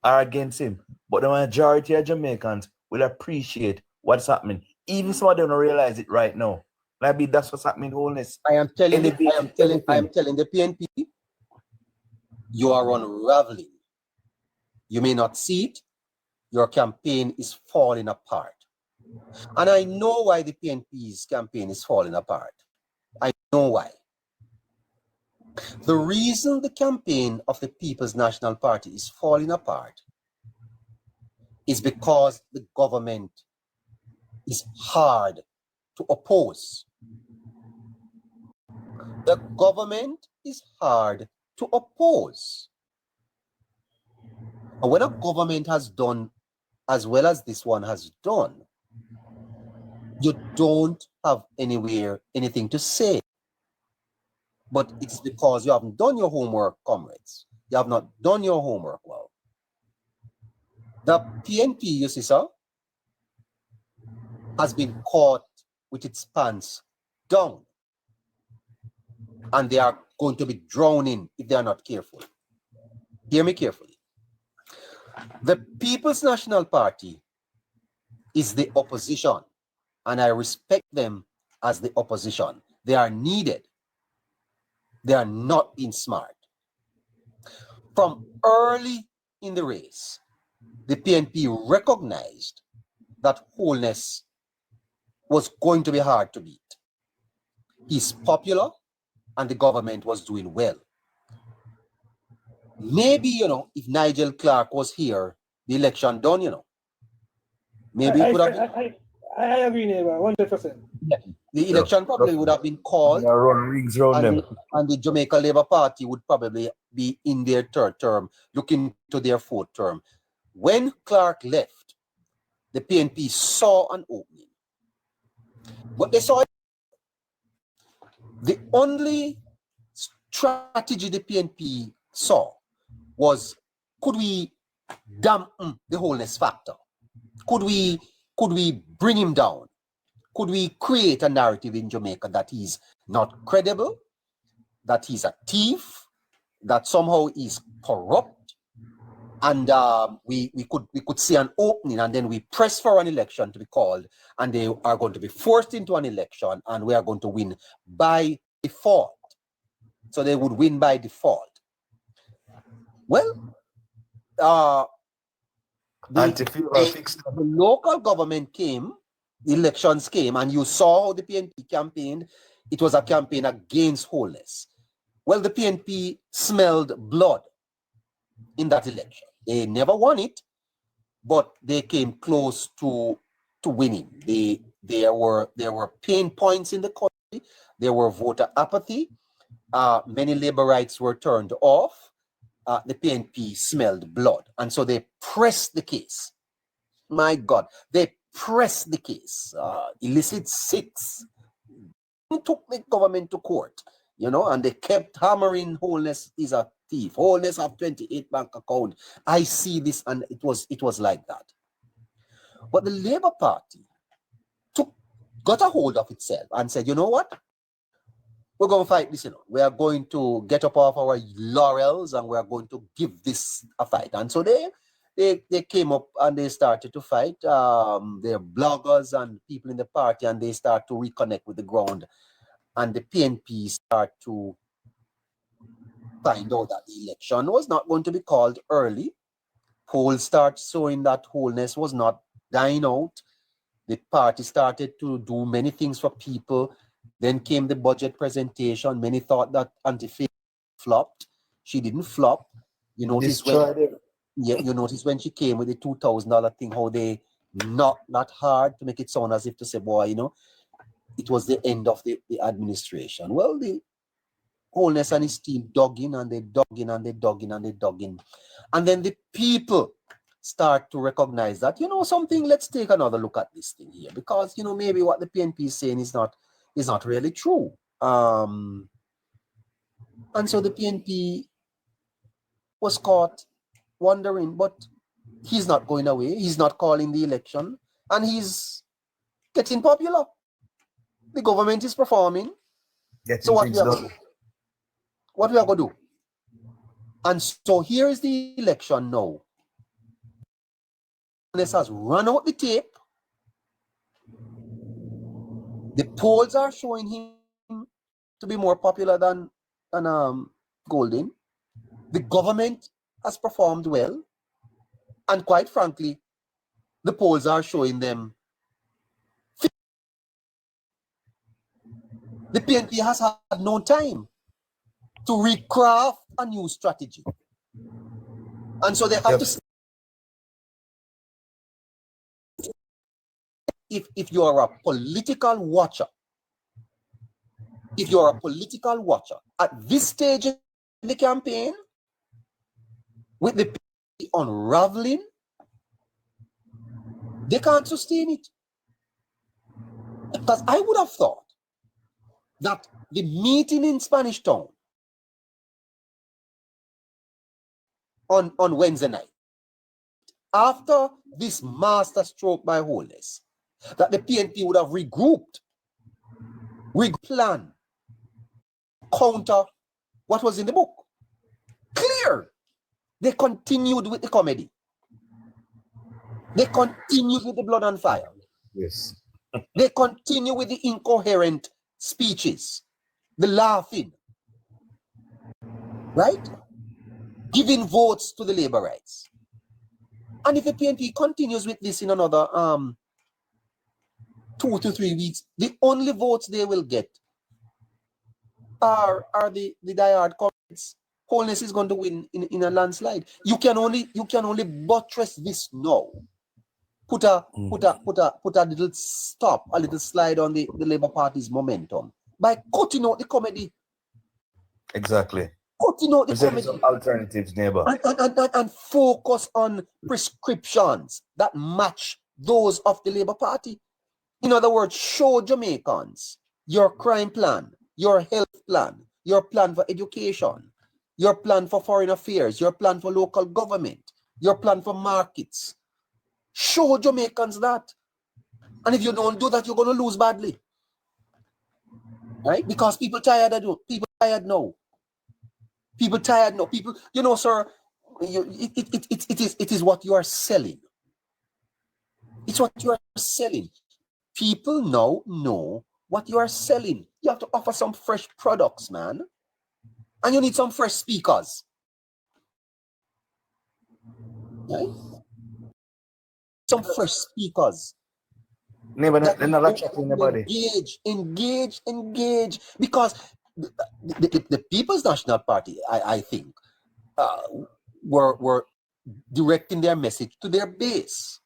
are against him. But the majority of Jamaicans will appreciate what's happening. Even some of them don't realize it right now. Maybe that's what's happening, Holness. I am telling the PNP, you are unraveling. You may not see it. Your campaign is falling apart. And I know why the PNP's campaign is falling apart. I know why. The reason the campaign of the People's National Party is falling apart is because the government is hard to oppose. The government is hard to oppose. And when a government has done as well as this one has done, you don't have anything to say. But it's because you haven't done your homework, comrades. You have not done your homework well. The PNP, you see, sir, has been caught with its pants down. And they are going to be drowning if they are not careful. Hear me carefully. The People's National Party is the opposition, and I respect them as the opposition. They are needed. They are not being smart. From early in the race, the PNP recognized that Holness was going to be hard to beat. He's popular, and the government was doing well. Maybe, if Nigel Clark was here, the election done, maybe it would have been. I agree, neighbor, 100%. Yeah. The election probably would have been called, Run rings round them. and the Jamaica Labour Party would probably be in their third term, looking to their fourth term. When Clark left, the PNP saw an opening. But they saw it. The only strategy the PNP saw was, could we dampen the Holness factor? Could we bring him down? Could we create a narrative in Jamaica that he's not credible, that he's a thief, that somehow he's corrupt, and we could see an opening, and then we press for an election to be called, and they are going to be forced into an election, and we are going to win by default. So they would win by default. Well, the local government came, the elections came, and you saw how the PNP campaigned. It was a campaign against Holness. Well, the PNP smelled blood in that election. They never won it, but they came close to winning. There were pain points in the country. There were voter apathy. Many labor rights were turned off. The PNP smelled blood, and so they pressed the case. My God, they pressed the case. Illicit six took the government to court, and they kept hammering Holness is a thief. Holness have 28 bank account. I see this, and it was like that. But the Labour Party got a hold of itself and said, you know what? We're going to fight this, We are going to get up off our laurels, and we are going to give this a fight. And so they came up and they started to fight. They're bloggers and people in the party, and they start to reconnect with the ground. And the PNP start to find out that the election was not going to be called early. Polls start showing that Holness was not dying out. The party started to do many things for people. Then came the budget presentation. Many thought that Antifa flopped. She didn't flop. You notice when she came with the $2,000 thing, how they knocked that hard to make it sound as if to say, boy, it was the end of the administration. Well, the Holness and his team dug in, and they dug in, and they dug in, and they dug in. And then the people start to recognize that, something, let's take another look at this thing here, because, maybe what the PNP is saying is not really true. And so the PNP was caught wondering, but he's not going away. He's not calling the election, and he's getting popular. The government is performing. So what we are going to do? What we are going to do? And so here is the election now. This has run out the tape. The polls are showing him to be more popular than Golden. The government has performed well. And quite frankly, the polls are showing them. The PNP has had no time to recraft a new strategy. And so they have to. If you are a political watcher, if you're a political watcher, at this stage in the campaign, with the PNP unraveling, they can't sustain it. Because I would have thought that the meeting in Spanish Town on Wednesday night, after this masterstroke by Holness, that the PNP would have regrouped, replan, counter what was in the book. Clear. They continued with the comedy. They continued with the blood and fire. Yes. They continue with the incoherent speeches, the laughing, right? Giving votes to the labor rights. And if the PNP continues with this in another 2 to 3 weeks, the only votes they will get are the diehard comments. Holness is going to win in a landslide. You can only buttress this now. Put a little stop, a little slide on the Labour Party's momentum by cutting out the comedy. Exactly. Cutting out the Present comedy. some alternatives, neighbor. And focus on prescriptions that match those of the Labour Party. In other words, show Jamaicans your crime plan, your health plan, your plan for education, your plan for foreign affairs, your plan for local government, your plan for markets. Show Jamaicans that. And if you don't do that, you're going to lose badly. Right? Because people tired of it. People tired now. People tired now. People, sir, it is what you are selling. It's what you are selling. People now know what you are selling. You have to offer some fresh products, man. And you need some fresh speakers. Right? Some fresh speakers. Neighbor, they're not chatting anybody. Engage. Because the People's National Party, I think, were directing their message to their base.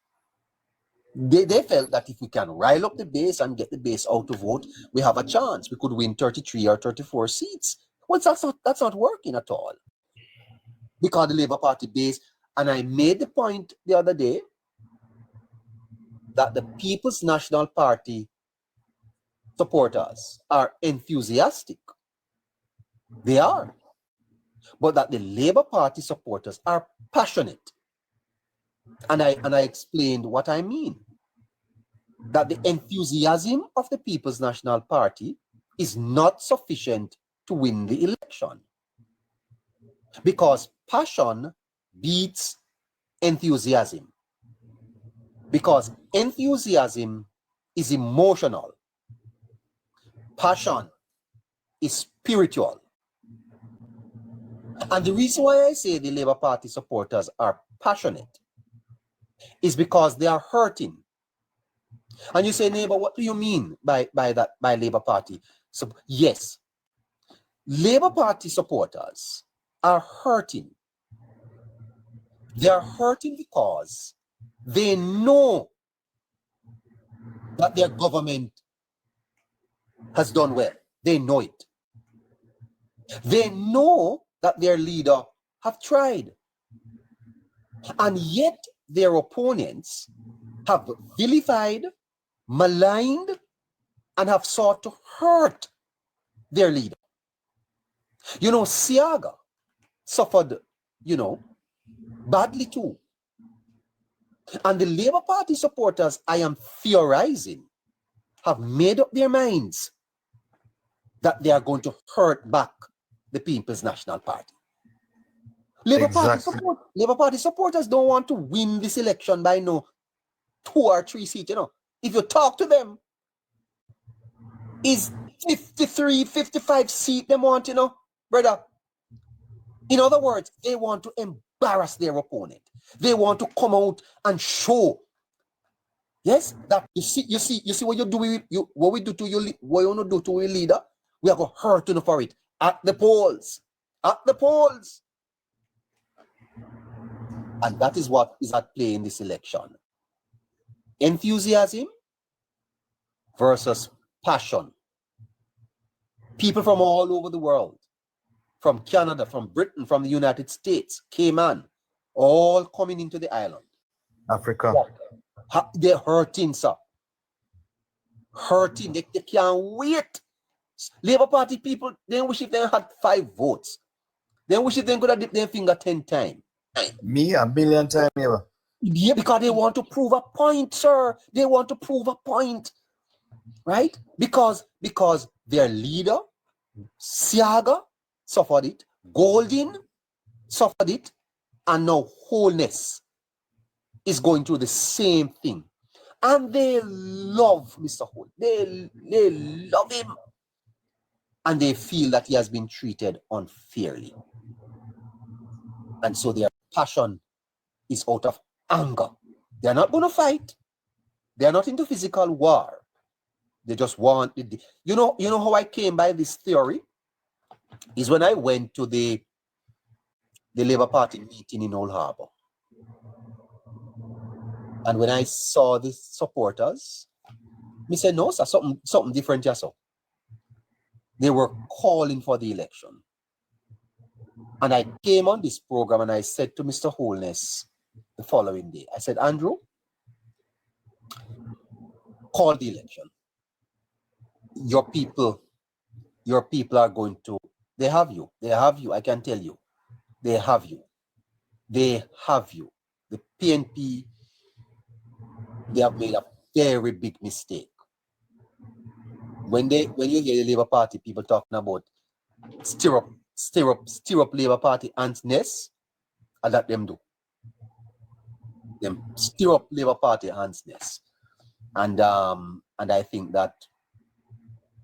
They felt that if we can rile up the base and get the base out to vote, we have a chance. We could win 33 or 34 seats. Well, that's not working at all. Because the Labour Party base, and I made the point the other day, that the People's National Party supporters are enthusiastic. They are. But that the Labour Party supporters are passionate. And I explained what I mean. That the enthusiasm of the People's National Party is not sufficient to win the election. Because passion beats enthusiasm. Because enthusiasm is emotional. Passion is spiritual. And the reason why I say the Labour Party supporters are passionate is because they are hurting. And you say, neighbor, what do you mean by Labour Party? So, yes, Labour Party supporters are hurting. They are hurting because they know that their government has done well. They know it. They know that their leader have tried. And yet their opponents have vilified, maligned, and have sought to hurt their leader. Siaga suffered, badly too. And the Labour Party supporters, I am theorizing, have made up their minds that they are going to hurt back the People's National Party. Labour Party supporters don't want to win this election by 2 or 3 seats, If you talk to them, is 53, 55 seats they want, brother. In other words, they want to embarrass their opponent. They want to come out and show. Yes, that you see what you do with what we do to you, what you want to do to your leader. We are going to hurt you for it at the polls. At the polls. And that is what is at play in this election. Enthusiasm versus passion. People from all over the world, from Canada, from Britain, from the United States, Cayman, all coming into the island. Africa. They're hurting, sir. Hurting. They can't wait. Labour Party people, they wish if they had 5 votes. They wish if they could have dipped their finger 10 times. Me, a million times ever. Yeah, because they want to prove a point, sir. They want to prove a point. Right? Because their leader, Siaga, suffered it. Golden suffered it. And now Holness is going through the same thing. And they love Mr. Holt. They love him. And they feel that he has been treated unfairly. And so their passion is out of anger. They're not going to fight. They're not into physical war. They just want the, you know how I came by this theory is when I went to the Labour Party meeting in Old Harbour. And when I saw the supporters, I said, no, sir, something different, yes, sir. They were calling for the election. And I came on this program and I said to Mr. Holness the following day, I said, Andrew, call the election. Your people are going to, they have you, I can tell you, they have you. The PNP, they have made a very big mistake. When you hear the Labour Party people talking about stir up Labour Party ants nest, and that them do. Them stir up Labour Party ants nest. And I think that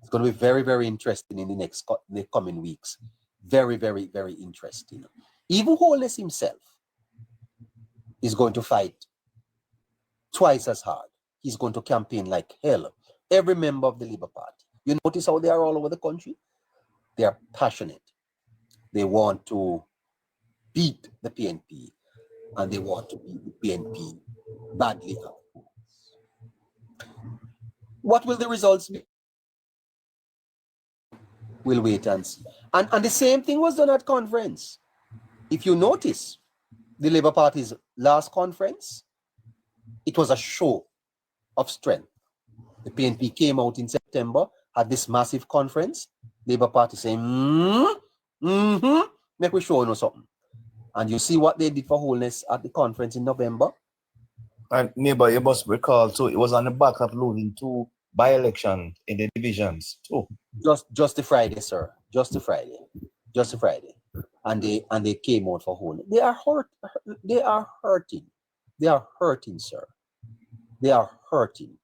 it's going to be very, very interesting in the coming weeks. Very, very, very interesting. Even Holness himself is going to fight twice as hard. He's going to campaign like hell. Every member of the Labour Party. You notice how they are all over the country? They are passionate. They want to beat the PNP, and they want to beat the PNP badly. What will the results be? We'll wait and see. And the same thing was done at conference. If you notice, the Labour Party's last conference, it was a show of strength. The PNP came out in September, had this massive conference. Labour Party saying, make we show you something. And you see what they did for Holness at the conference in November. And neighbor, you must recall too, it was on the back of losing 2 by-elections in the divisions too. Just the Friday, sir. Just the Friday. And they came out for Holness. They are hurt. They are hurting. They are hurting, sir. They are hurting.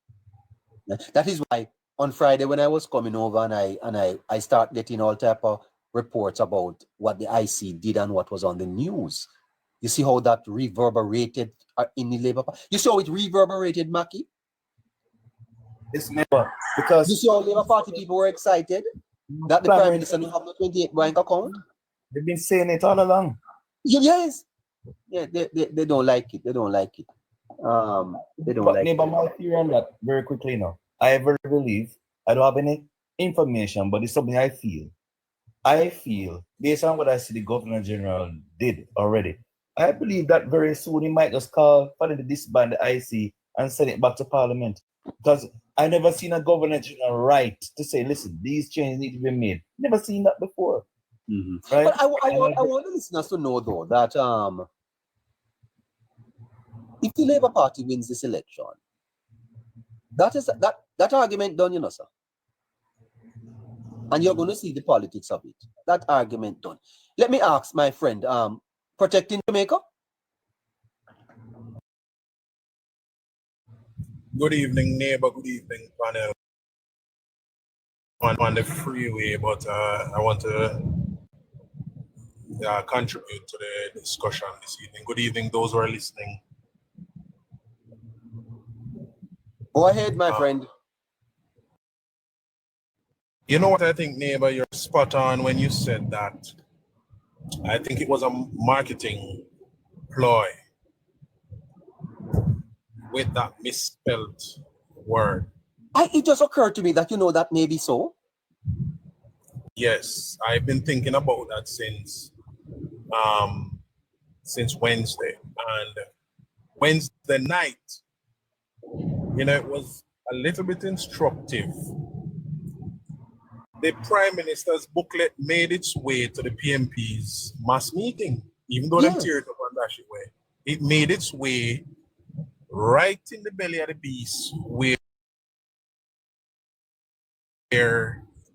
That is why on Friday when I was coming over and I start getting all type of reports about what the IC did and what was on the news. You see how that reverberated in the Labour Party? You see how it reverberated, Mackie? This neighbor, because you see how Labour Party people were excited that the Prime Minister will have the 28 bank account? They've been saying it all along. Yes. Yeah, they don't like it. They don't like it. They don't like neighbor, it. my theory on that very quickly now. I very believe, I don't have any information, but it's something I feel. Based on what I see the Governor General did already, I believe that very soon he might just call for them to disband the IC and send it back to Parliament. Because I never seen a Governor General write to say, listen, these changes need to be made. Never seen that before. Mm-hmm. Right? But I want the listeners to know though that if the Labour Party wins this election, that argument done, you know, sir. And you're going to see the politics of it. That argument done. Let me ask my friend, protecting Jamaica. Good evening, neighbor. Good evening, panel. I'm on the freeway, but I want to contribute to the discussion this evening. Good evening, those who are listening. Go ahead, my friend. You know what I think, neighbor? You're spot on when you said that. I think it was a marketing ploy with that misspelled word. It just occurred to me that, you know, that may be so. Yes, I've been thinking about that since Wednesday. And Wednesday night, you know, it was a little bit instructive. The Prime Minister's booklet made its way to the PMP's mass meeting, even though them tear it up and dash it away. It made its way right in the belly of the beast where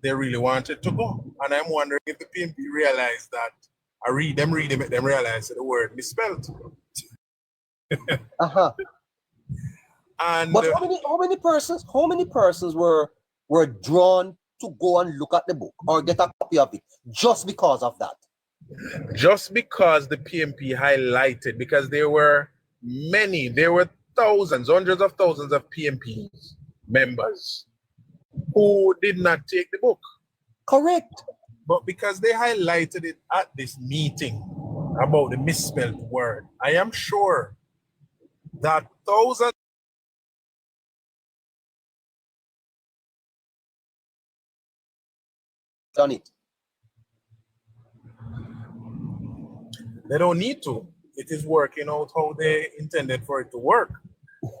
they really wanted to go. And I'm wondering if the PMP realized that. I read them, make them realize that the word misspelled. And But how many persons were drawn to go and look at the book or get a copy of it just because of that? Just because the PMP highlighted, because there were thousands, hundreds of thousands of PMP members who did not take the book. Correct. But because they highlighted it at this meeting about the misspelled word, I am sure that thousands done it. they don't need to. It is working out how they intended for it to work.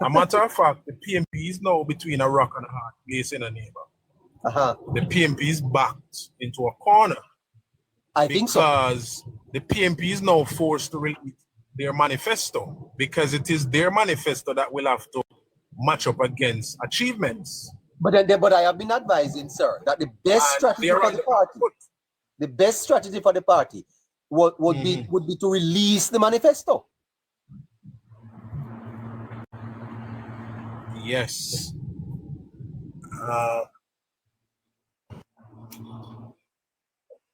A matter of fact, the PMP is now between a rock and a hard place in a neighbor. The PMP is backed into a corner. I think so. Because the PMP is now forced to release their manifesto, because it is their manifesto that will have to match up against achievements. But I have been advising, sir, that the best strategy for the party, would be to release the manifesto. Yes.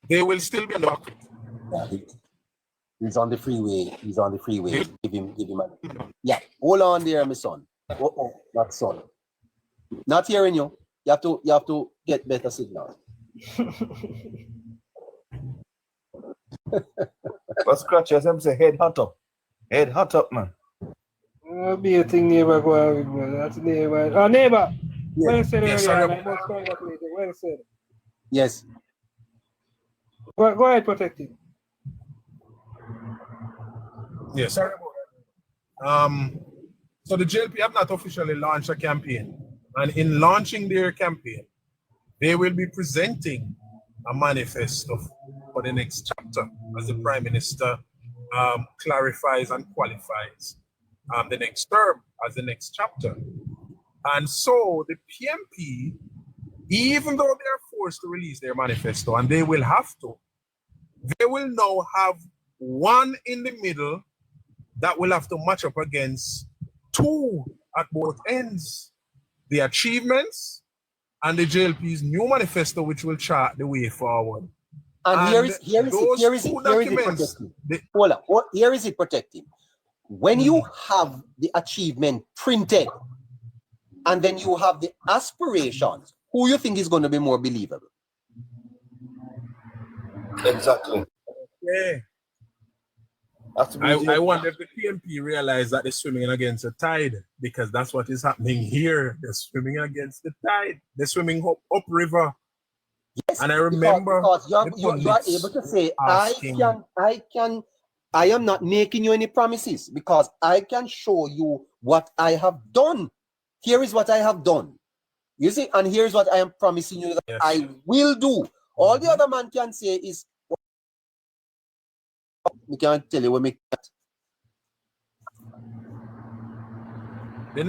They will still be on the back. He's on the freeway. Give him a... Yeah, hold on there, my son. Not son. Not hearing you. You have to get better signal. But scratch as them say head hot up. Head hot up, man. Be a thing neighbor go on with me. That's neighbor. Oh, neighbor. Yes. Well said Yes, earlier. I must congratulate you. Well said. Yes. Go ahead, protect him. Yes, sorry about that. So the JLP have not officially launched a campaign. And in launching their campaign, they will be presenting a manifesto for the next chapter as the Prime Minister clarifies and qualifies the next term as the next chapter. And so the PMP, even though they are forced to release their manifesto, and they will have to, they will now have one in the middle that will have to match up against two at both ends: the achievements and the JLP's new manifesto, which will chart the way forward. And here is it protecting. When you have the achievement printed and then you have the aspirations, who you think is going to be more believable? Exactly. Yeah. I wonder if the PMP realize that they're swimming against the tide, because that's what is happening here. They're swimming against the tide. They're swimming upriver. Yes, and I remember because you are able to say, I am not making you any promises because I can show you what I have done. Here is what I have done. You see, and here's what I am promising you that I will do. All the other man can say is, we can't tell you what we can't. The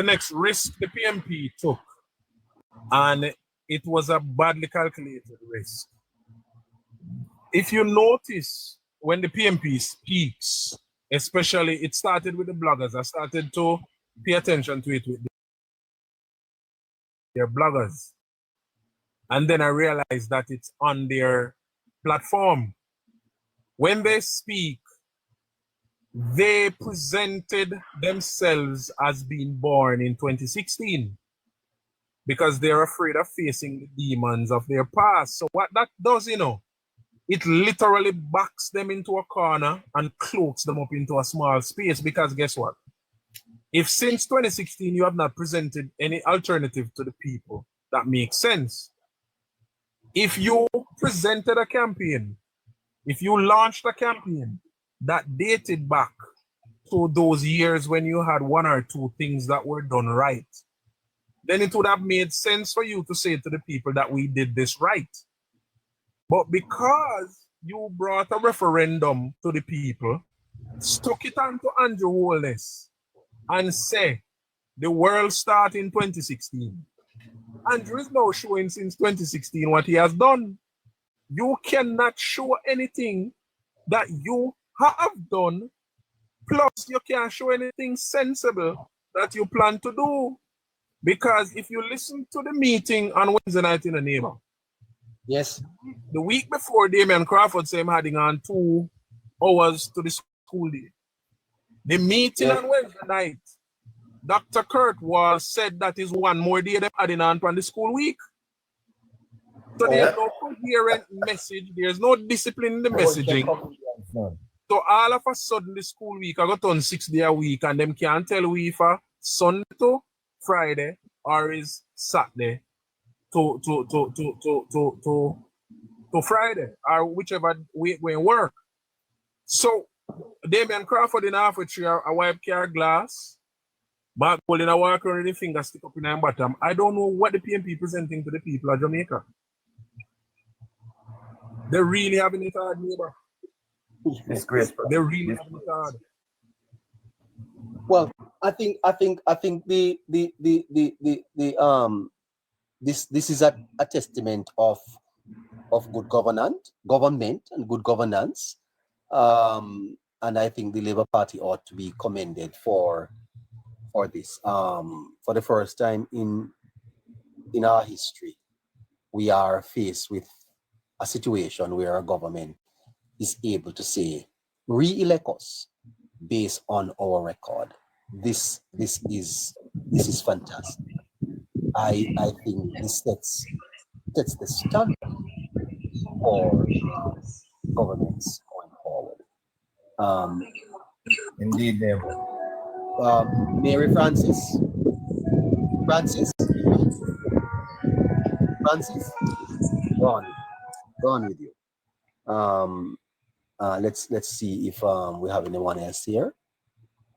next risk the PMP took, and it was a badly calculated risk. If you notice, when the PMP speaks, especially it started with the bloggers, I started to pay attention to it with their bloggers. And then I realized that it's on their platform. When they speak, they presented themselves as being born in 2016 because they're afraid of facing the demons of their past. So what that does, it literally backs them into a corner and cloaks them up into a small space, because guess what? If since 2016 you have not presented any alternative to the people that makes sense, If you presented a campaign, if you launched a campaign that dated back to those years when you had one or two things that were done right, then it would have made sense for you to say to the people that we did this right. But because you brought a referendum to the people, stuck it onto Andrew Holness, and say the world started in 2016. Andrew is now showing since 2016 what he has done. You cannot show anything that you have done, plus you can't show anything sensible that you plan to do. Because if you listen to the meeting on Wednesday night in the neighbor, Yes. the week before, Damian Crawford said him adding on 2 hours to the school day. The meeting on Wednesday night, Dr. Kurt was said that is one more day them adding on from the school week. So there's no coherent message, there's no discipline in the messaging. So all of a sudden the school week I got on 6 days a week and them can't tell we if a Sunday to Friday or is Saturday to Friday or whichever way we work. So Damian Crawford in half a tree a wipe car glass, Mark holding a walk around with the finger stick up in the bottom. I don't know what the PNP presenting to the people of Jamaica. They're really having it hard, neighbor. It's great. They're really having it hard. Well, I think this is a testament of good government and good governance. And I think the Labour Party ought to be commended for this. For the first time in our history, we are faced with a situation where our government is able to say, re-elect us based on our record. This is fantastic. I think this sets the standard for governments going forward. Indeed, Mary Francis, go on with you. Let's see if we have anyone else here.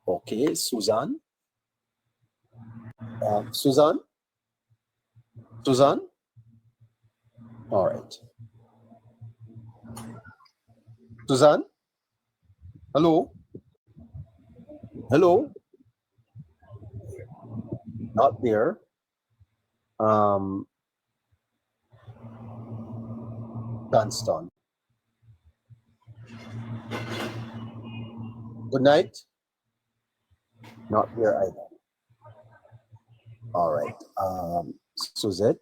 Okay, Susan. Susan. All right. Susan. Hello. Not there. Dunston. Good night. Not there either. All right. Suzette.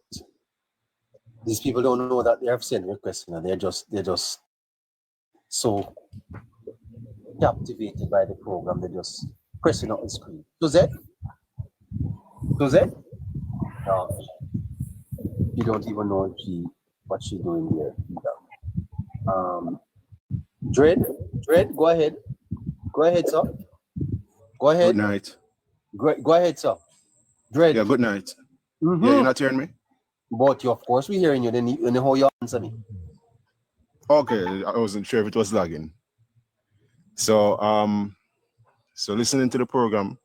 These people don't know that they have sent requests. They're just so captivated by the program. They're just pressing on the screen. Suzette. No, you don't even know what she's doing there either. Dread, go ahead. Go ahead, sir. Go ahead. Good night. Go ahead, sir. Dread. Yeah, good night. Mm-hmm. Yeah, you're not hearing me? But you, of course, we're hearing you. Then how you answer me? Okay, I wasn't sure if it was lagging. So, so listening to the program,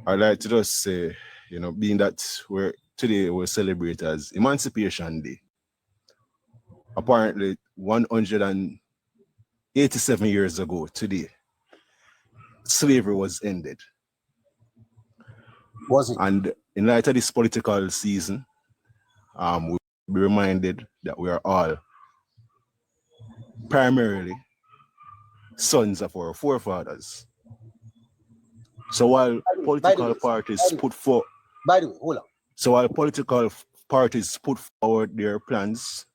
I'd like to just say, being that today we celebrate as Emancipation Day. Apparently, 187 years ago today, slavery was ended. Was it? And in light of this political season, we be reminded that we are all primarily sons of our forefathers. So while political parties put forward, so while political parties put forward their plans,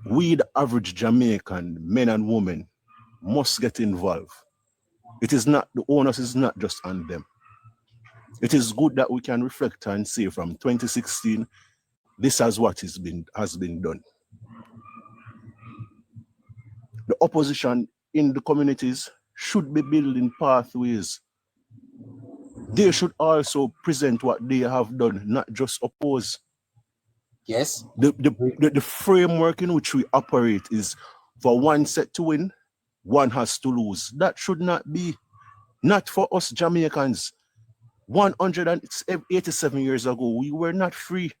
we, the average Jamaican men and women, must get involved. It is not, the onus is not just on them. It is good that we can reflect and say from 2016, this is what has been done. The opposition in the communities should be building pathways. They should also present what they have done, not just oppose. Yes. The framework in which we operate is for one set to win, one has to lose. That should not be. Not for us Jamaicans. 187 years ago, we were not free.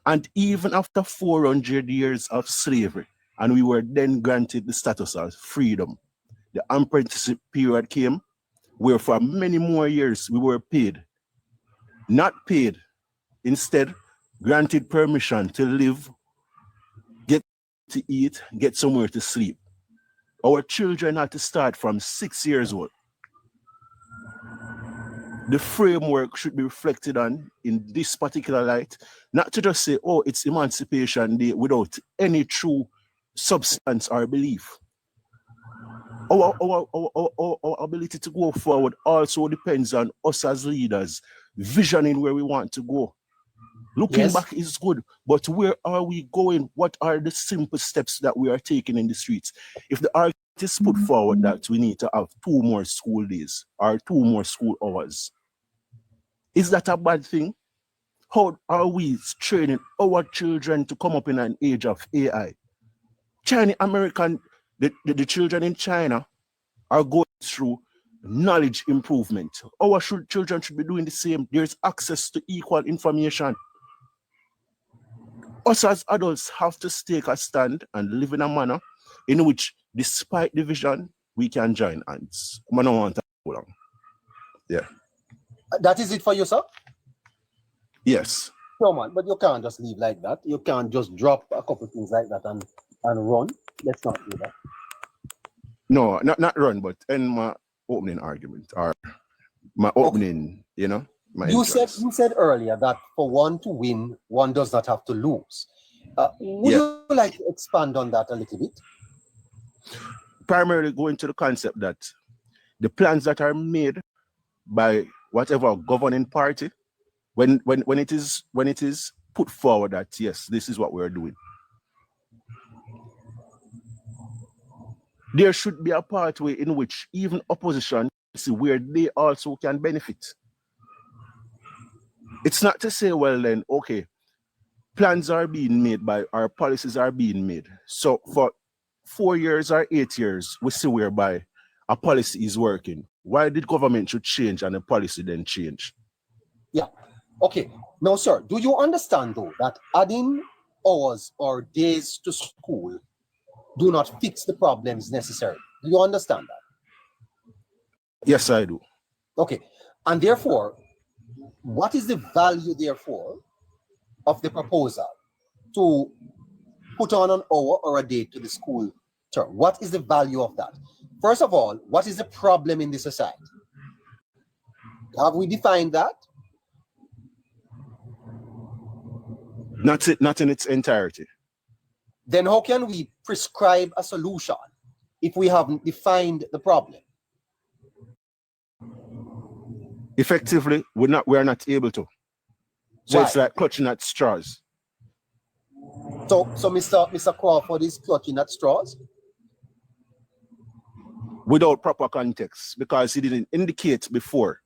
And even after 400 years of slavery, and we were then granted the status of freedom, the apprenticeship period came where for many more years we were paid. Not paid. Instead, granted permission to live, get to eat, get somewhere to sleep. Our children had to start from 6 years old. The framework should be reflected on in this particular light, not to just say, oh, it's Emancipation Day without any true substance or belief. Our ability to go forward also depends on us as leaders, visioning where we want to go. Looking back is good, but where are we going? What are the simple steps that we are taking in the streets? If the artists put forward that we need to have 2 more school days or 2 more school hours, is that a bad thing? How are we training our children to come up in an age of AI? The children in China are going through knowledge improvement. Our children should be doing the same. There's access to equal information. Us as adults have to take a stand and live in a manner in which, despite division, we can join hands. I don't want to go long. Yeah. That is it for you, sir? Yes. No, man, but you can't just leave like that. You can't just drop a couple things like that and run. Let's not do that. No, not run, but end my opening argument or my opening, my You entrance. said earlier that for one to win, one does not have to lose. Would you like to expand on that a little bit? Primarily going to the concept that the plans that are made by whatever governing party, when it is put forward that yes, this is what we're doing, there should be a pathway in which even opposition see where they also can benefit. It's not to say, well then, okay, plans are being made by our policies are being made. So for 4 years or 8 years, we see whereby a policy is working. Why did government should change and the policy then change? Yeah. Okay. Now, sir, do you understand though that adding hours or days to school do not fix the problems necessarily? Do you understand that? Yes, I do. Okay. And therefore, what is the value, therefore, of the proposal to put on an hour or a day to the school term? What is the value of that? First of all, what is the problem in the society? Have we defined that? Not in its entirety. Then how can we prescribe a solution if we haven't defined the problem? Effectively, we are not able to. So Why? It's like clutching at straws. So Mr. Crawford is clutching at straws? Without proper context, because he didn't indicate before.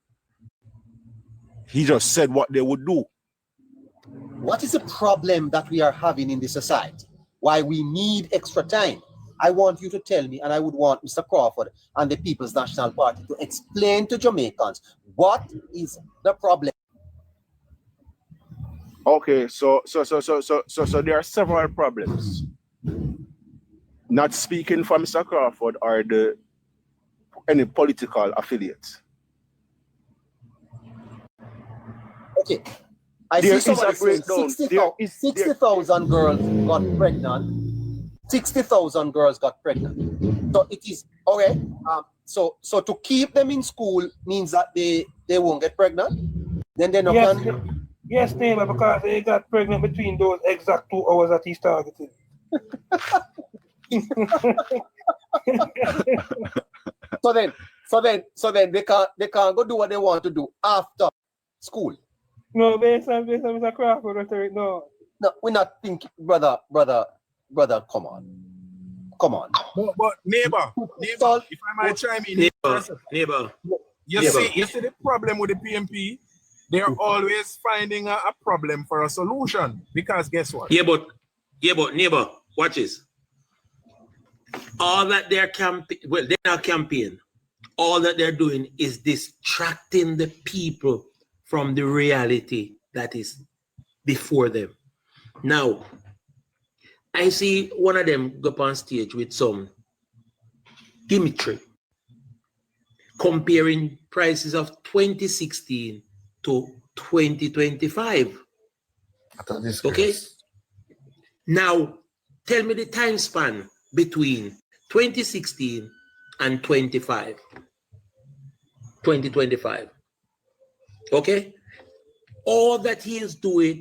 He just said what they would do. What is the problem that we are having in the society? Why we need extra time? I want you to tell me, and I would want Mr. Crawford and the People's National Party to explain to Jamaicans what is the problem. Okay, so there are several problems. Not speaking for Mr. Crawford or any political affiliate. Okay, I see somebody saying 60,000 girls got pregnant. 60,000 girls got pregnant. So it is okay. So to keep them in school means that they won't get pregnant. Then they're not. Yes, neighbor, because they got pregnant between those exact 2 hours that he's targeting. So then they can't go do what they want to do after school. No, based on Mr. Crawford rhetoric, no. No, we're not thinking, brother, come on. But neighbor, if I might chime in. Neighbor. You see the problem with the PMP they're always finding a problem for a solution. Because guess what? Yeah, but neighbor, watch this. All that they're they're not campaign. All that they're doing is distracting the people from the reality that is before them. Now, I see one of them go up on stage with some gimmickry, comparing prices of 2016 to 2025. Okay? Now, tell me the time span between 2016 and 2025. Okay? All that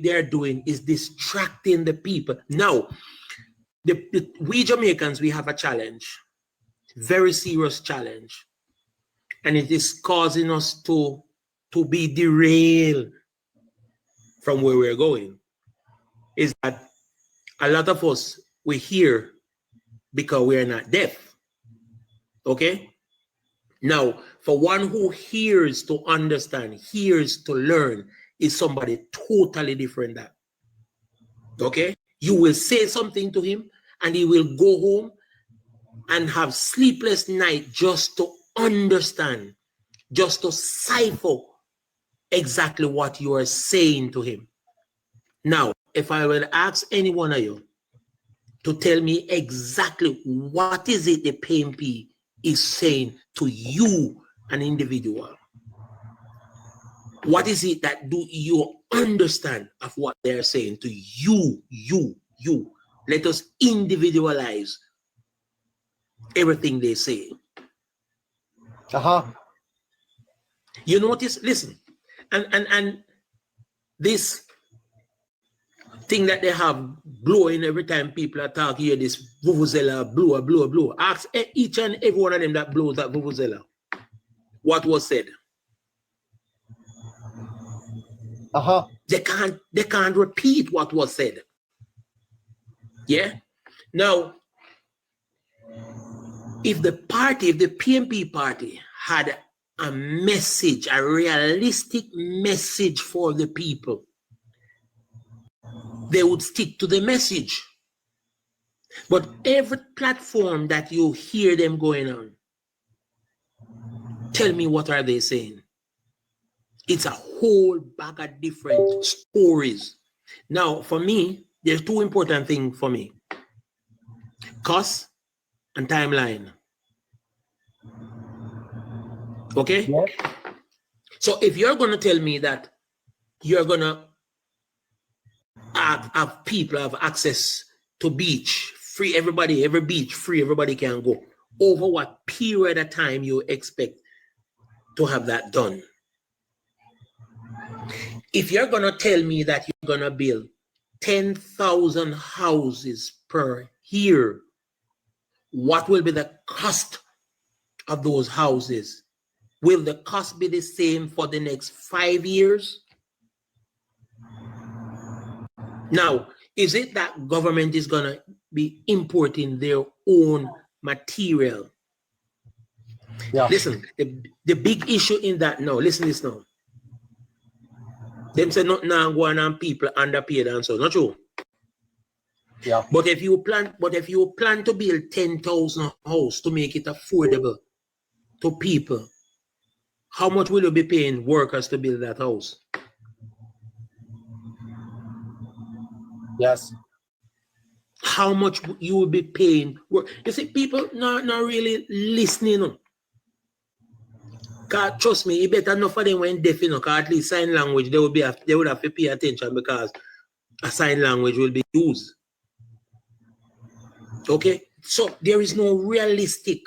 they're doing is distracting the people. Now, we Jamaicans, we have a challenge, very serious challenge, and it is causing us to be derailed from where we're going. Is that a lot of us, we're here because we are not deaf. Okay? Now, for one who hears to understand, hears to learn, is somebody totally different than that. Okay? You will say something to him and he will go home and have sleepless night just to understand, just to cipher exactly what you are saying to him. Now, if I will ask any one of you to tell me exactly what is it the PNP is saying to you, an individual, what is it that do you understand of what they're saying to you? Let us individualize everything they say. You notice, listen, and this thing that they have blowing every time people are talking here, this vuvuzela, blow. Ask each and every one of them that blows that vuvuzela what was said. They can't repeat what was said. Yeah. Now, if the PNP party had a message, a realistic message for the people, they would stick to the message. But every platform that you hear them going on, tell me what are they saying? It's a whole bag of different stories. Now, for me, there's two important things for me. Cost and timeline. Okay? Yes. So if you're going to tell me that you're going to have people have access to beach, free everybody, every beach, free everybody can go, over what period of time you expect to have that done? If you're going to tell me that you're going to build 10,000 houses per year, what will be the cost of those houses? Will the cost be the same for the next 5 years? Now, is it that government is going to be importing their own material? Yeah. Listen, the big issue in that now, listen this now. Them say not now go on and people underpaid and so, not true. Yeah. But if you plan to build 10,000 houses to make it affordable to people, how much will you be paying workers to build that house? Yes. How much you will be paying? You see, people not really listening. Cause trust me, it better enough for them when deaf, you know, cause at least sign language they would have to pay attention because a sign language will be used. Okay, so there is no realistic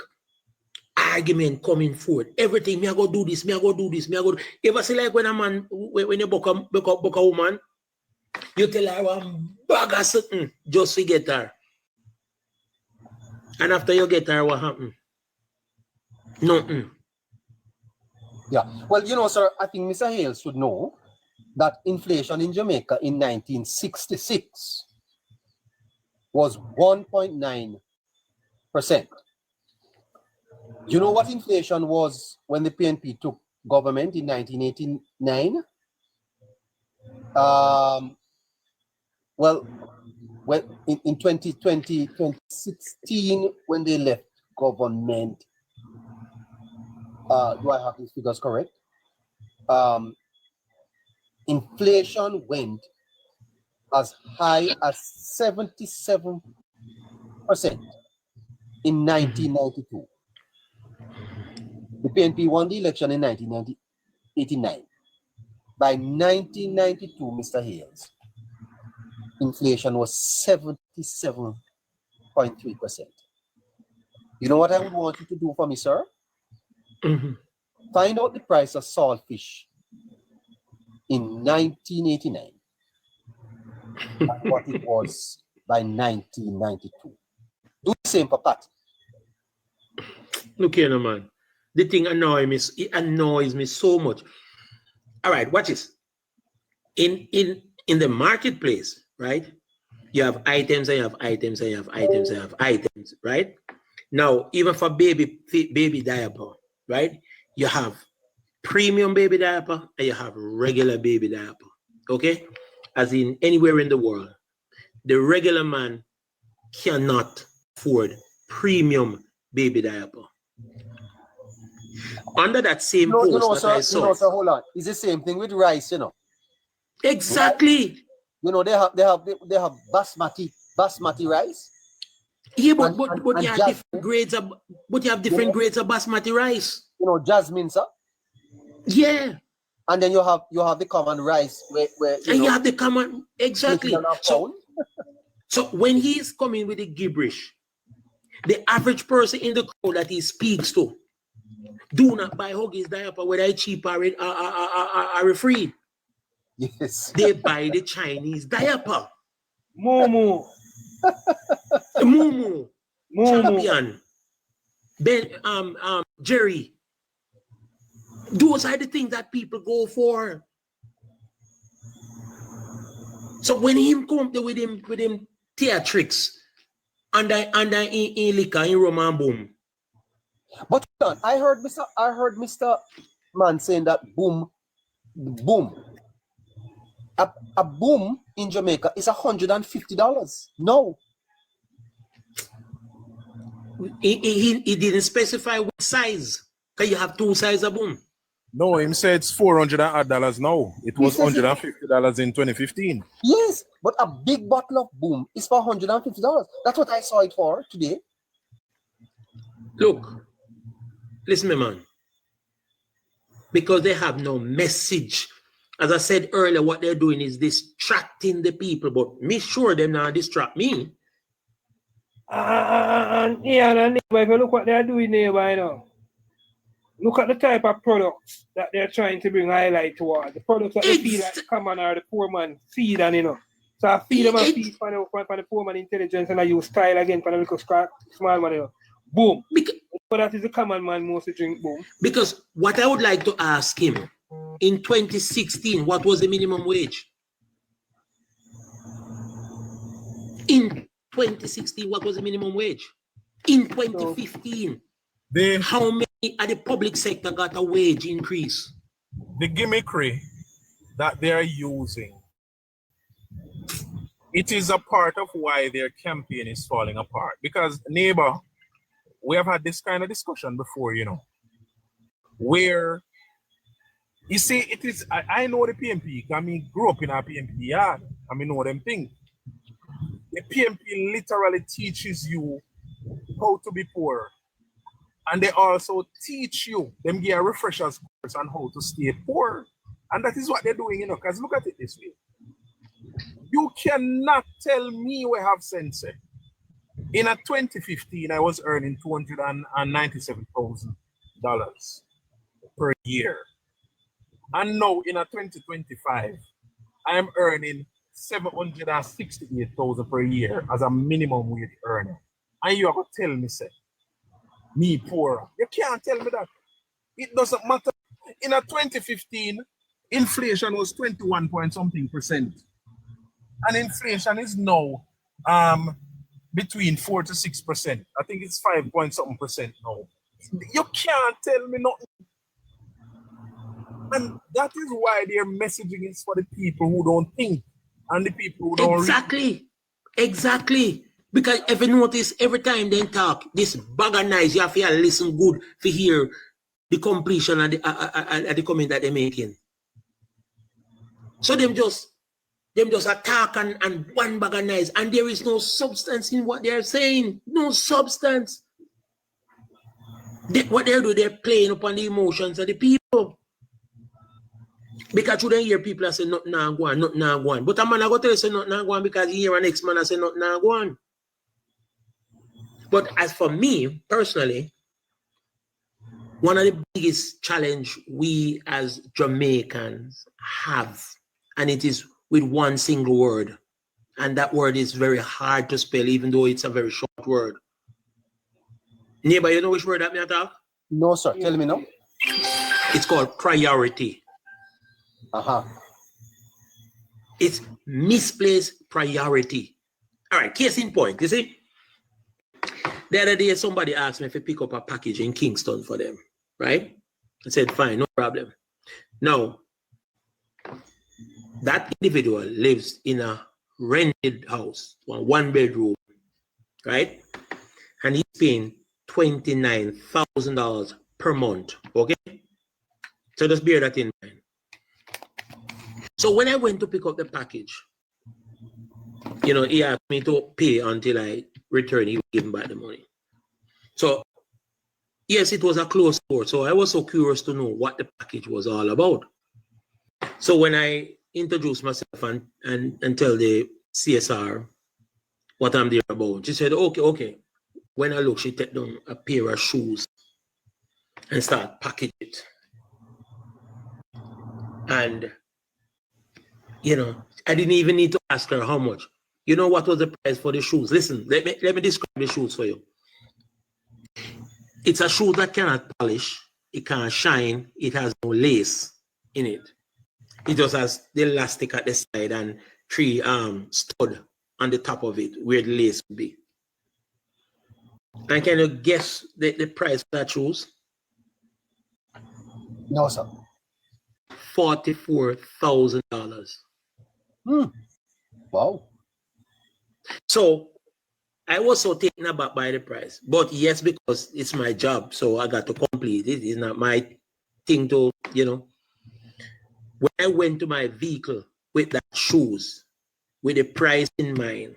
argument coming forward. Everything, me I go do this, me I go do this, me I go. You ever see like when a man, when you book a woman, you tell her one bag of something just to get her. And after you get her, what happen? Nothing. Yeah. Well, you know, sir, I think Mr. Hale should know that inflation in Jamaica in 1966 was 1.9%. You know what inflation was when the PNP took government in 1989? Well, in 2020, 2016, when they left government, do I have these figures correct? Inflation went as high as 77% in 1992. The PNP won the election in 1989. By 1992, Mr. Hales, inflation was 77.3%. You know what I would want you to do for me, sir? Find out the price of saltfish in 1989 and what it was by 1992. Do the same for Pat. Look here, no, man. The thing annoys me. It annoys me so much. All right, watch this. In the marketplace, right? You have items and you have items and you have items and you have items, right? Now, even for baby diaper, right? You have premium baby diaper and you have regular baby diaper. Okay? As in anywhere in the world, the regular man cannot afford premium baby diaper. Under that same post that I saw. Sir, hold on. It's the same thing with rice, you know. Exactly. Right? You know, they have basmati rice. Yeah, but you have different grades of grades of basmati rice. You know, jasmine, sir. Yeah. And then you have the common rice where you have the common exactly. So when he's coming with the gibberish, the average person in the crowd that he speaks to do not buy Huggies diaper whether it's cheap or free. Yes. They buy the Chinese diaper. Momo. Champion. Jerry. Those are the things that people go for. So when him come with him theatrics under in liquor in Roman boom. But I heard Mr. Man saying that boom. A boom in Jamaica is $150. No. He didn't specify what size. Because you have two sizes of boom. No, him said it's $400 now. It was $150 in 2015. Yes, but a big bottle of boom is for $150. That's what I saw it for today. Look, listen, my man. Because they have no message. As I said earlier, what they're doing is distracting the people, but me sure them not distract me. And if you look what they're doing there right now, look at the type of products that they're trying to bring highlight towards. The products that they feel like the common or the poor man feed and So I feed them and feed for the poor man intelligence and I use style again for the little small man. Boom. But that is the common man mostly drink boom. Because what I would like to ask him, in 2016, what was the minimum wage? In 2016, what was the minimum wage? In 2015, how many of the public sector got a wage increase? The gimmickry that they are using, it is a part of why their campaign is falling apart. Because, neighbor, we have had this kind of discussion before, where, you see, it is, I know the PNP, I mean, grew up in a PNP yard, I mean, know them things. The PNP literally teaches you how to be poor. And they also teach you, them give a refreshers course on how to stay poor. And that is what they're doing, because look at it this way. You cannot tell me we have sense. In 2015, I was earning $297,000 per year. And now in 2025, I am earning $768,000 per year as a minimum wage earner. And you are going to tell me, say, me poor. You can't tell me that. It doesn't matter. In 2015, inflation was 21 point something percent. And inflation is now between 4 to 6%. I think it's 5 point something percent now. You can't tell me nothing. And that is why their messaging is for the people who don't think and the people who don't read. Exactly. Because if you notice, every time they talk, this bag of nice, you have to listen good to hear the completion and the comment that they're making. So them just attack and one bag of nice, and there is no substance in what they're saying. No substance. What they do, they're playing upon the emotions of the people. Because you don't hear people that say nothing now go on, nothing now go on. But a man I go tell you say nothing now go on because you hear an next man that say nothing now go on. But as for me, personally, one of the biggest challenge we as Jamaicans have, and it is with one single word, and that word is very hard to spell, even though it's a very short word. Neighbor, you know which word that me talk? No, sir. Tell me now. It's called priority. It's misplaced priority. All right, case in point, you see? The other day, somebody asked me if I pick up a package in Kingston for them, right? I said, fine, no problem. Now, that individual lives in a rented house, one bedroom, right? And he's paying $29,000 per month, okay? So just bear that in mind. So when I went to pick up the package, you know, he asked me to pay until I return, he would give him back the money. So, yes, it was a closed door. So I was so curious to know what the package was all about. So when I introduced myself and tell the CSR what I'm there about, she said, okay. When I look, she take down a pair of shoes and start packaging it. And, you know, I didn't even need to ask her how much. You know what was the price for the shoes? Listen, let me describe the shoes for you. It's a shoe that cannot polish, it can't shine, it has no lace in it. It just has the elastic at the side and 3 stud on the top of it where the lace would be. And can you guess the price of that shoes? No, sir. $44,000. Wow. So I was so taken aback by the price. But yes, because it's my job, so I got to complete it. It's not my thing to, you know. When I went to my vehicle with that shoes, with the price in mind,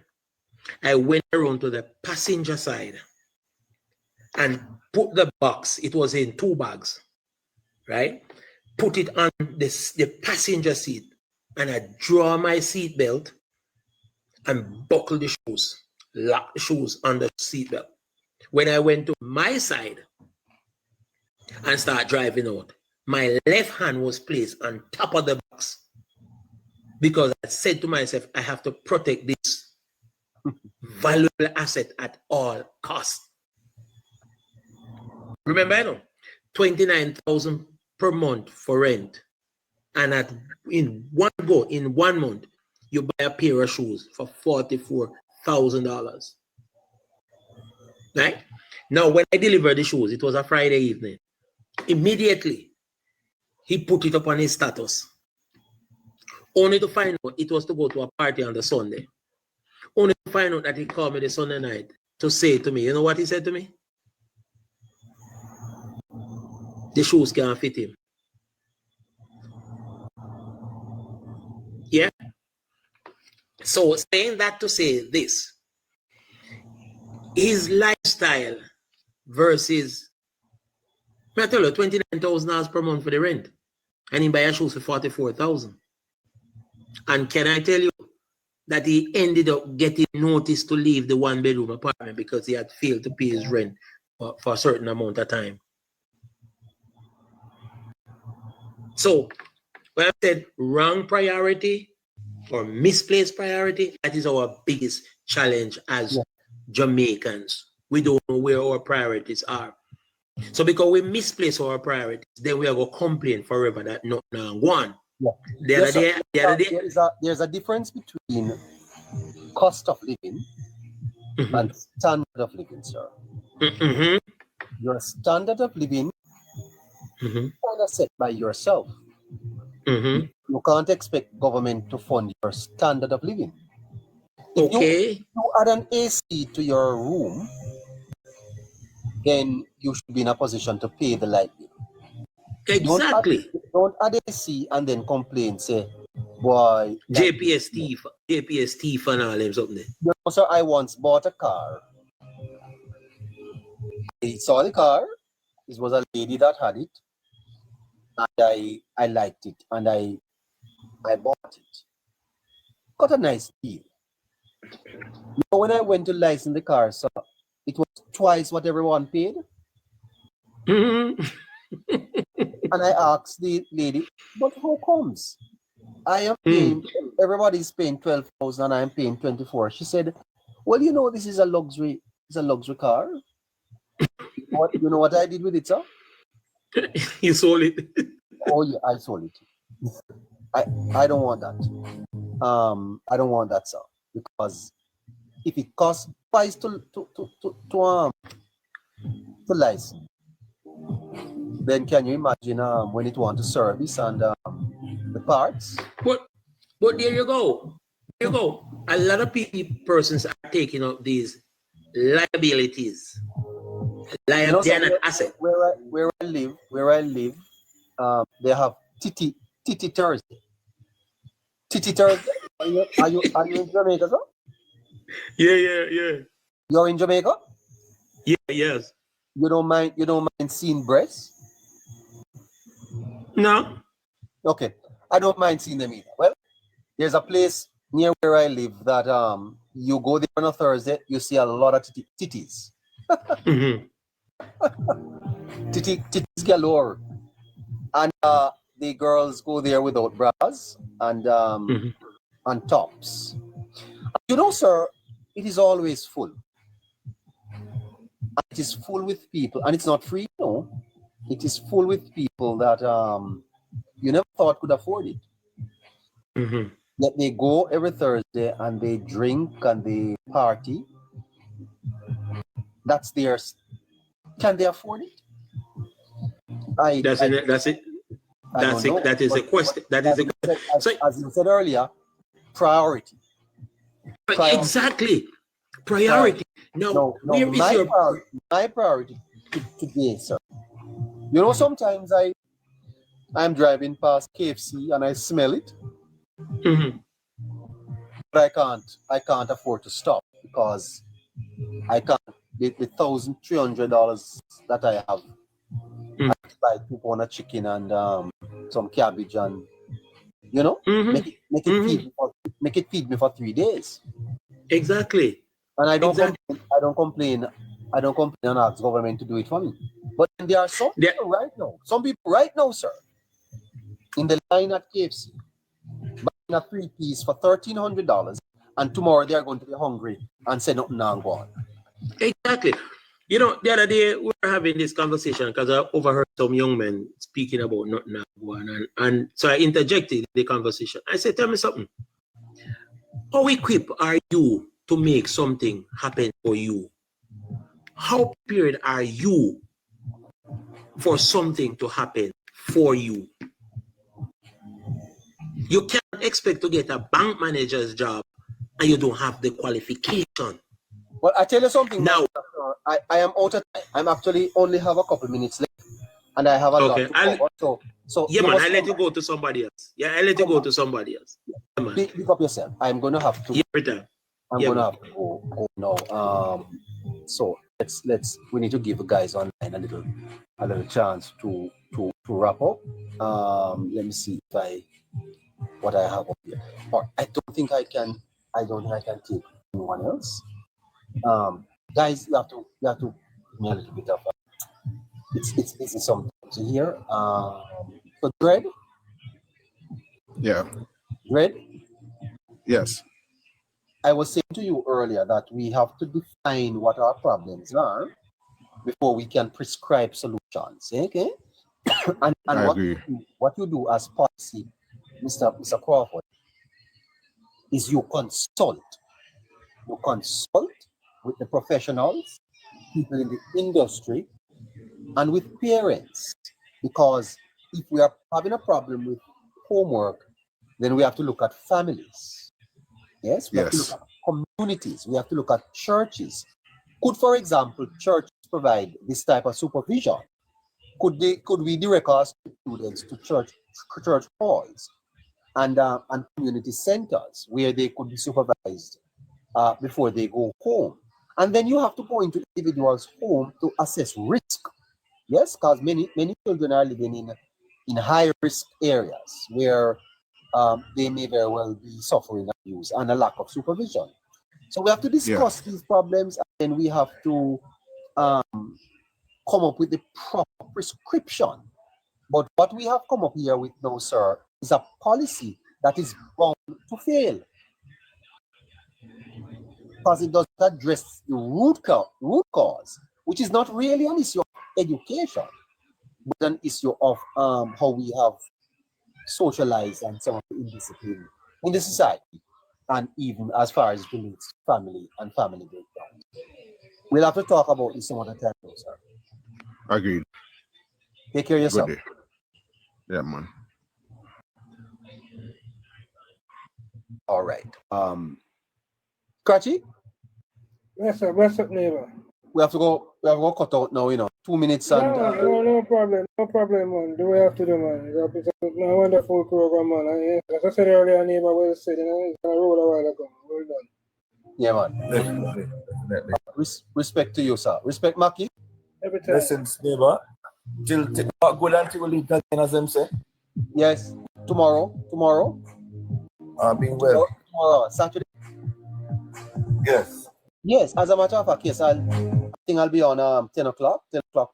I went around to the passenger side and put the box, it was in 2 bags, right? Put it on the passenger seat, and I draw my seat belt and buckle the shoes, lock the shoes on the seat belt. When I went to my side and start driving out, my left hand was placed on top of the box because I said to myself, I have to protect this valuable asset at all costs. Remember, I know, $29,000 per month for rent, and in one month, you buy a pair of shoes for $44,000. Right? Now, when I delivered the shoes, it was a Friday evening. Immediately, he put it up on his status, only to find out it was to go to a party on the Sunday. Only to find out that he called me the Sunday night to say to me, you know what he said to me? The shoes can't fit him. Yeah? So saying that to say this, his lifestyle versus, I tell you, $29,000 per month for the rent, and he buy a shoes for $44,000. And can I tell you that he ended up getting notice to leave the 1-bedroom apartment because he had failed to pay his rent for a certain amount of time. So when I said wrong priority or misplaced priority, that is our biggest challenge as Jamaicans. We don't know where our priorities are. So because we misplace our priorities, then we are going to complain forever that not now one. There's a difference between cost of living and standard of living, sir. Your standard of living is kind of set by yourself. Mm-hmm. You can't expect government to fund your standard of living. Okay. If you add an AC to your room, then you should be in a position to pay the light bill. Exactly. Don't add AC and then complain, say, boy. JPS thief and all them something. You know, sir, I once bought a car. I saw the car. It was a lady that had it. And I liked it. And I bought it. Got a nice deal. You know, when I went to license the car, so it was twice what everyone paid. Mm-hmm. And I asked the lady, but how comes? I am paying, everybody's paying 12,000 and I'm paying 24. She said, well, you know, this is a luxury car. You know what I did with it, sir? You sold it. Oh yeah, I sold it. I don't want that. I don't want that, sir, because if it costs twice to license, then can you imagine when it want to service and the parts? But there you go. There you go. A lot of persons are taking up these liabilities. They're not asset. Where I live, they have Titi Thursday. Titi Thursday. Are you in Jamaica, sir? Yeah. You're in Jamaica? Yeah, yes. You don't mind seeing breasts? No. Okay. I don't mind seeing them either. Well, there's a place near where I live that you go there on a Thursday, you see a lot of titties. Mm-hmm. Titties galore. And the girls go there without bras and and tops. You know, sir, it is always full. It is full with people, and it's not free, no. It is full with people that you never thought could afford it. Mm-hmm. That they go every Thursday and they drink and they party. That's theirs. Can they afford it? That's it. That is a question. As you said earlier, priority. Exactly. Priority. No, where is your my priority today, sir? You know, sometimes I'm driving past KFC and I smell it. Mm-hmm. But I can't afford to stop because I can't. The $1,300 that I have, I buy 2 pounds of chicken and some cabbage and make it feed me for 3 days. Exactly. And I don't complain and ask government to do it for me. But there are some people right now, sir, in the line at KFC, buying a 3-piece for $1,300, and tomorrow they are going to be hungry and say nothing now and go on. Exactly. You know, the other day we were having this conversation because I overheard some young men speaking about nothing now and go on, and so I interjected the conversation. I said, tell me something. How equipped are you to make something happen for you? How prepared are you for something to happen for you? You can't expect to get a bank manager's job and you don't have the qualification. Well, I tell you something now. I am out of time. I'm actually only have a couple minutes left, and I have a lot to cover. So yeah, man, I let you go to somebody else. Yeah, I let you go to somebody else. Yeah, man. Pick up yourself. I'm gonna have to. I'm gonna have to go now. So let's. We need to give the guys online a little chance to wrap up. Let me see what I have up here. Or I don't think I can take anyone else. Guys, you have to give me a little bit of it's something to hear. So Dread? Yeah. Dread? Yes. I was saying to you earlier that we have to define what our problems are before we can prescribe solutions. Okay? and I agree. What you do as policy, Mr. Crawford, is you consult. You consult with the professionals, people in the industry, and with parents, because if we are having a problem with homework, then we have to look at families. Yes, we have to look Yes. at communities. We have to look at churches. Could, for example, churches provide this type of supervision? Could we direct our students to church halls and community centers where they could be supervised before they go home? And then you have to go into individuals' home to assess risk. Yes, because many children are living in high risk areas where they may very well be suffering abuse and a lack of supervision. So we have to discuss these problems, and then we have to come up with the proper prescription. But what we have come up here with now, sir, is a policy that is bound to fail, because it does not address the root cause, which is not really an issue of education, but an issue of how we have socialized and some of the indiscipline in the society, and even as far as it relates to family and family breakdown. We'll have to talk about this some other time, though, sir. Agreed. Take care of yourself. Good day. Yeah, man. All right. Scratchy, Yes, sir. What's up, neighbor? we have to go cut out now, 2 minutes and No problem, man. Do we have to do, man? It's a wonderful program, man. As I said earlier, neighbor, well said, it's gonna roll a while ago. Well done. yeah, man. Definitely. Respect to you, sir. Respect, Maki. Every time. Listen, neighbor. Till good until we leave that, as them say. Yes. Tomorrow. Being well. Tomorrow, Saturday. Yes. Yes, as a matter of fact, yes, I think I'll be on 10 o'clock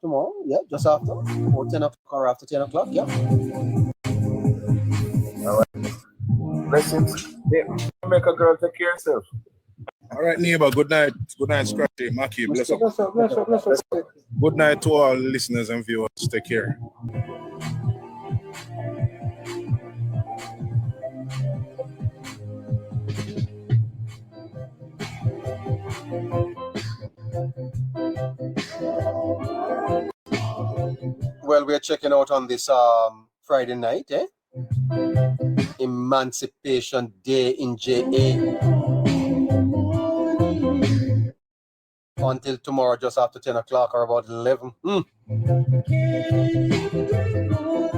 tomorrow. Yeah, just after. Or 10 o'clock or after 10 o'clock. Yeah. All right. Blessings. Make a girl take care of yourself. All right, neighbor. Good night. Good night, Scratchy. Maki, bless up. Bless up. Good night to all listeners and viewers. Take care. Well, we're checking out on this Friday night, Emancipation Day in JA. Until tomorrow, just after 10 o'clock or about 11.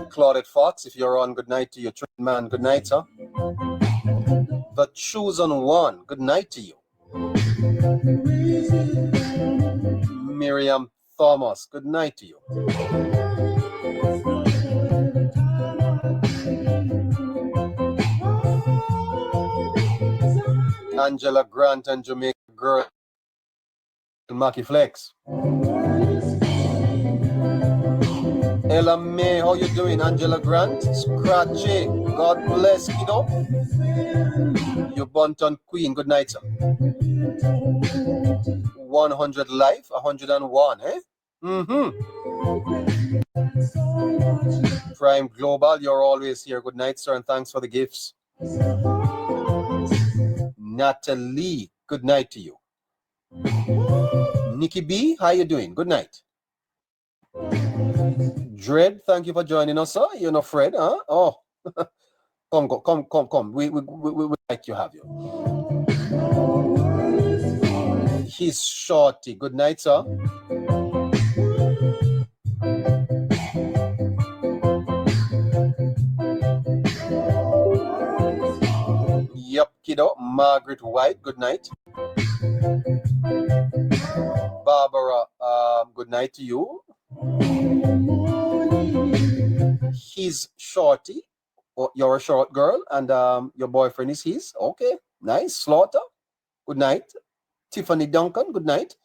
Claudette Fox, if you're on, good night to you. Train man, good night, sir. The Chosen One, good night to you. Miriam Thomas, good night to you. Angela Grant and Jamaica Girl, Maki Flex. Ella May, how you doing? Angela Grant, Scratchy, God bless, kiddo. You Bunton Queen, good night, sir. 100 life, 101, Prime Global, you're always here. Good night, sir, and thanks for the gifts. Natalie, good night to you. Nikki B, how you doing? Good night. Dread, thank you for joining us, sir. You're not Fred, huh? Oh, come. We like to have you. He's Shorty. Good night, sir. Yep, kiddo. Margaret White, good night. Barbara, good night to you. He's Shorty. Oh, you're a short girl, and your boyfriend is his. Okay, nice. Slaughter, good night. Tiffany Duncan, good night.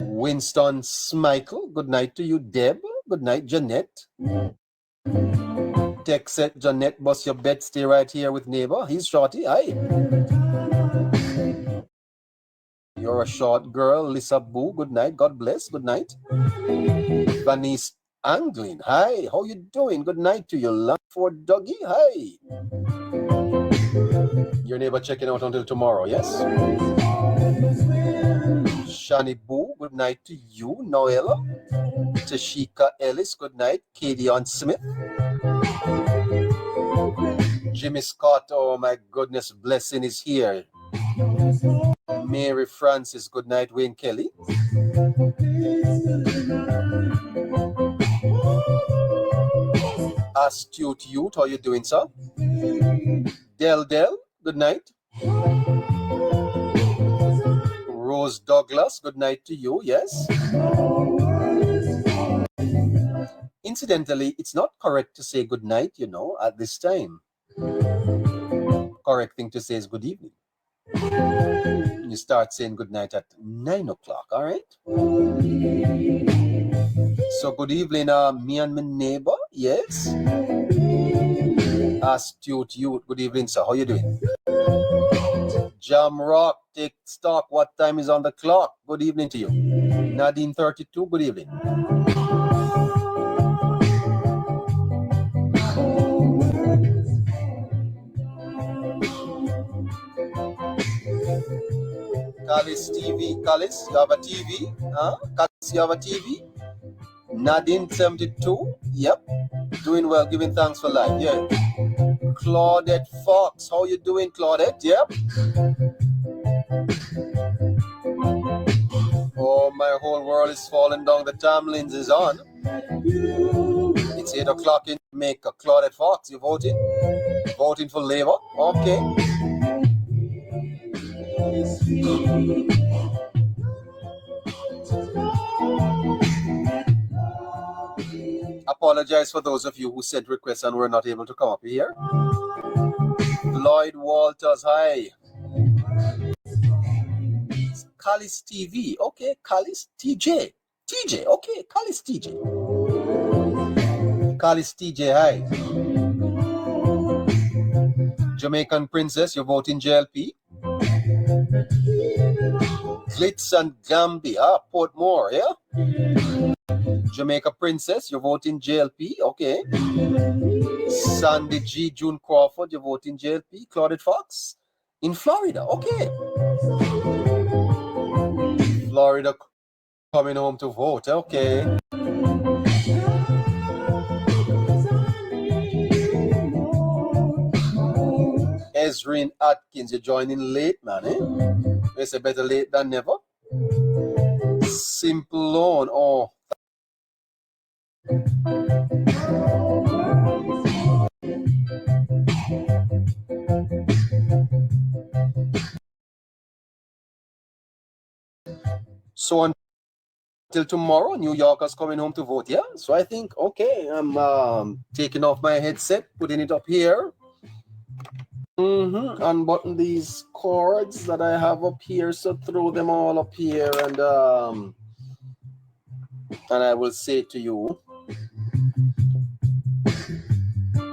Winston Smichael, good night to you. Deb, good night. Jeanette. Text said, Jeanette, bust your bed, stay right here with neighbor. He's Shorty. Hi. You're a short girl. Lisa Boo, good night. God bless. Good night. Vanice Anglin, hi. How you doing? Good night to you. Langford Dougie, hi. Your neighbor checking out until tomorrow, yes? Shani Boo, good night to you. Noella. Tashika Ellis, good night. Kadion Smith. Jimmy Scott, oh my goodness, blessing is here. Mary Francis, good night. Wayne Kelly. Astute Youth, how you doing, sir? Del, good night. Rose Douglas, good night to you, yes. Incidentally, it's not correct to say good night, you know, at this time. Correct thing to say is good evening. You start saying good night at 9 o'clock, all right? So good evening, me and my neighbor, yes. Astute Youth, good evening, sir. How you doing? Jam Rock, take stock. What time is on the clock? Good evening to you. Nadine 32, good evening. Callis TV, Callis, you have a TV? Huh? Callis, you have a TV? Nadine 72, yep. Doing well, giving thanks for life, yeah. Claudette Fox, how you doing, Claudette? Yep. Oh, my whole world is falling down. The Tamlins is on. It's 8 o'clock in Jamaica. Claudette Fox, you voting? Voting for Labour? Okay. Apologize for those of you who sent requests and were not able to come up here. Lloyd Walters, hi. Callis TV, okay. Callis TJ. TJ, okay. Callis TJ. Callis TJ, hi. Jamaican Princess, you're voting JLP. Glitz and Gambia, Portmore, yeah? Jamaica Princess, you're voting JLP, okay. Sandy G. June Crawford, you're voting JLP. Claudette Fox, in Florida, okay. Florida coming home to vote, okay. Ezrin Atkins, you're joining late, man, eh? They say better late than never. Simple Loan, oh. So until tomorrow, New Yorkers coming home to vote, yeah? So I think, okay, I'm taking off my headset, putting it up here. Unbutton these cords that I have up here, so throw them all up here, and I will say to you,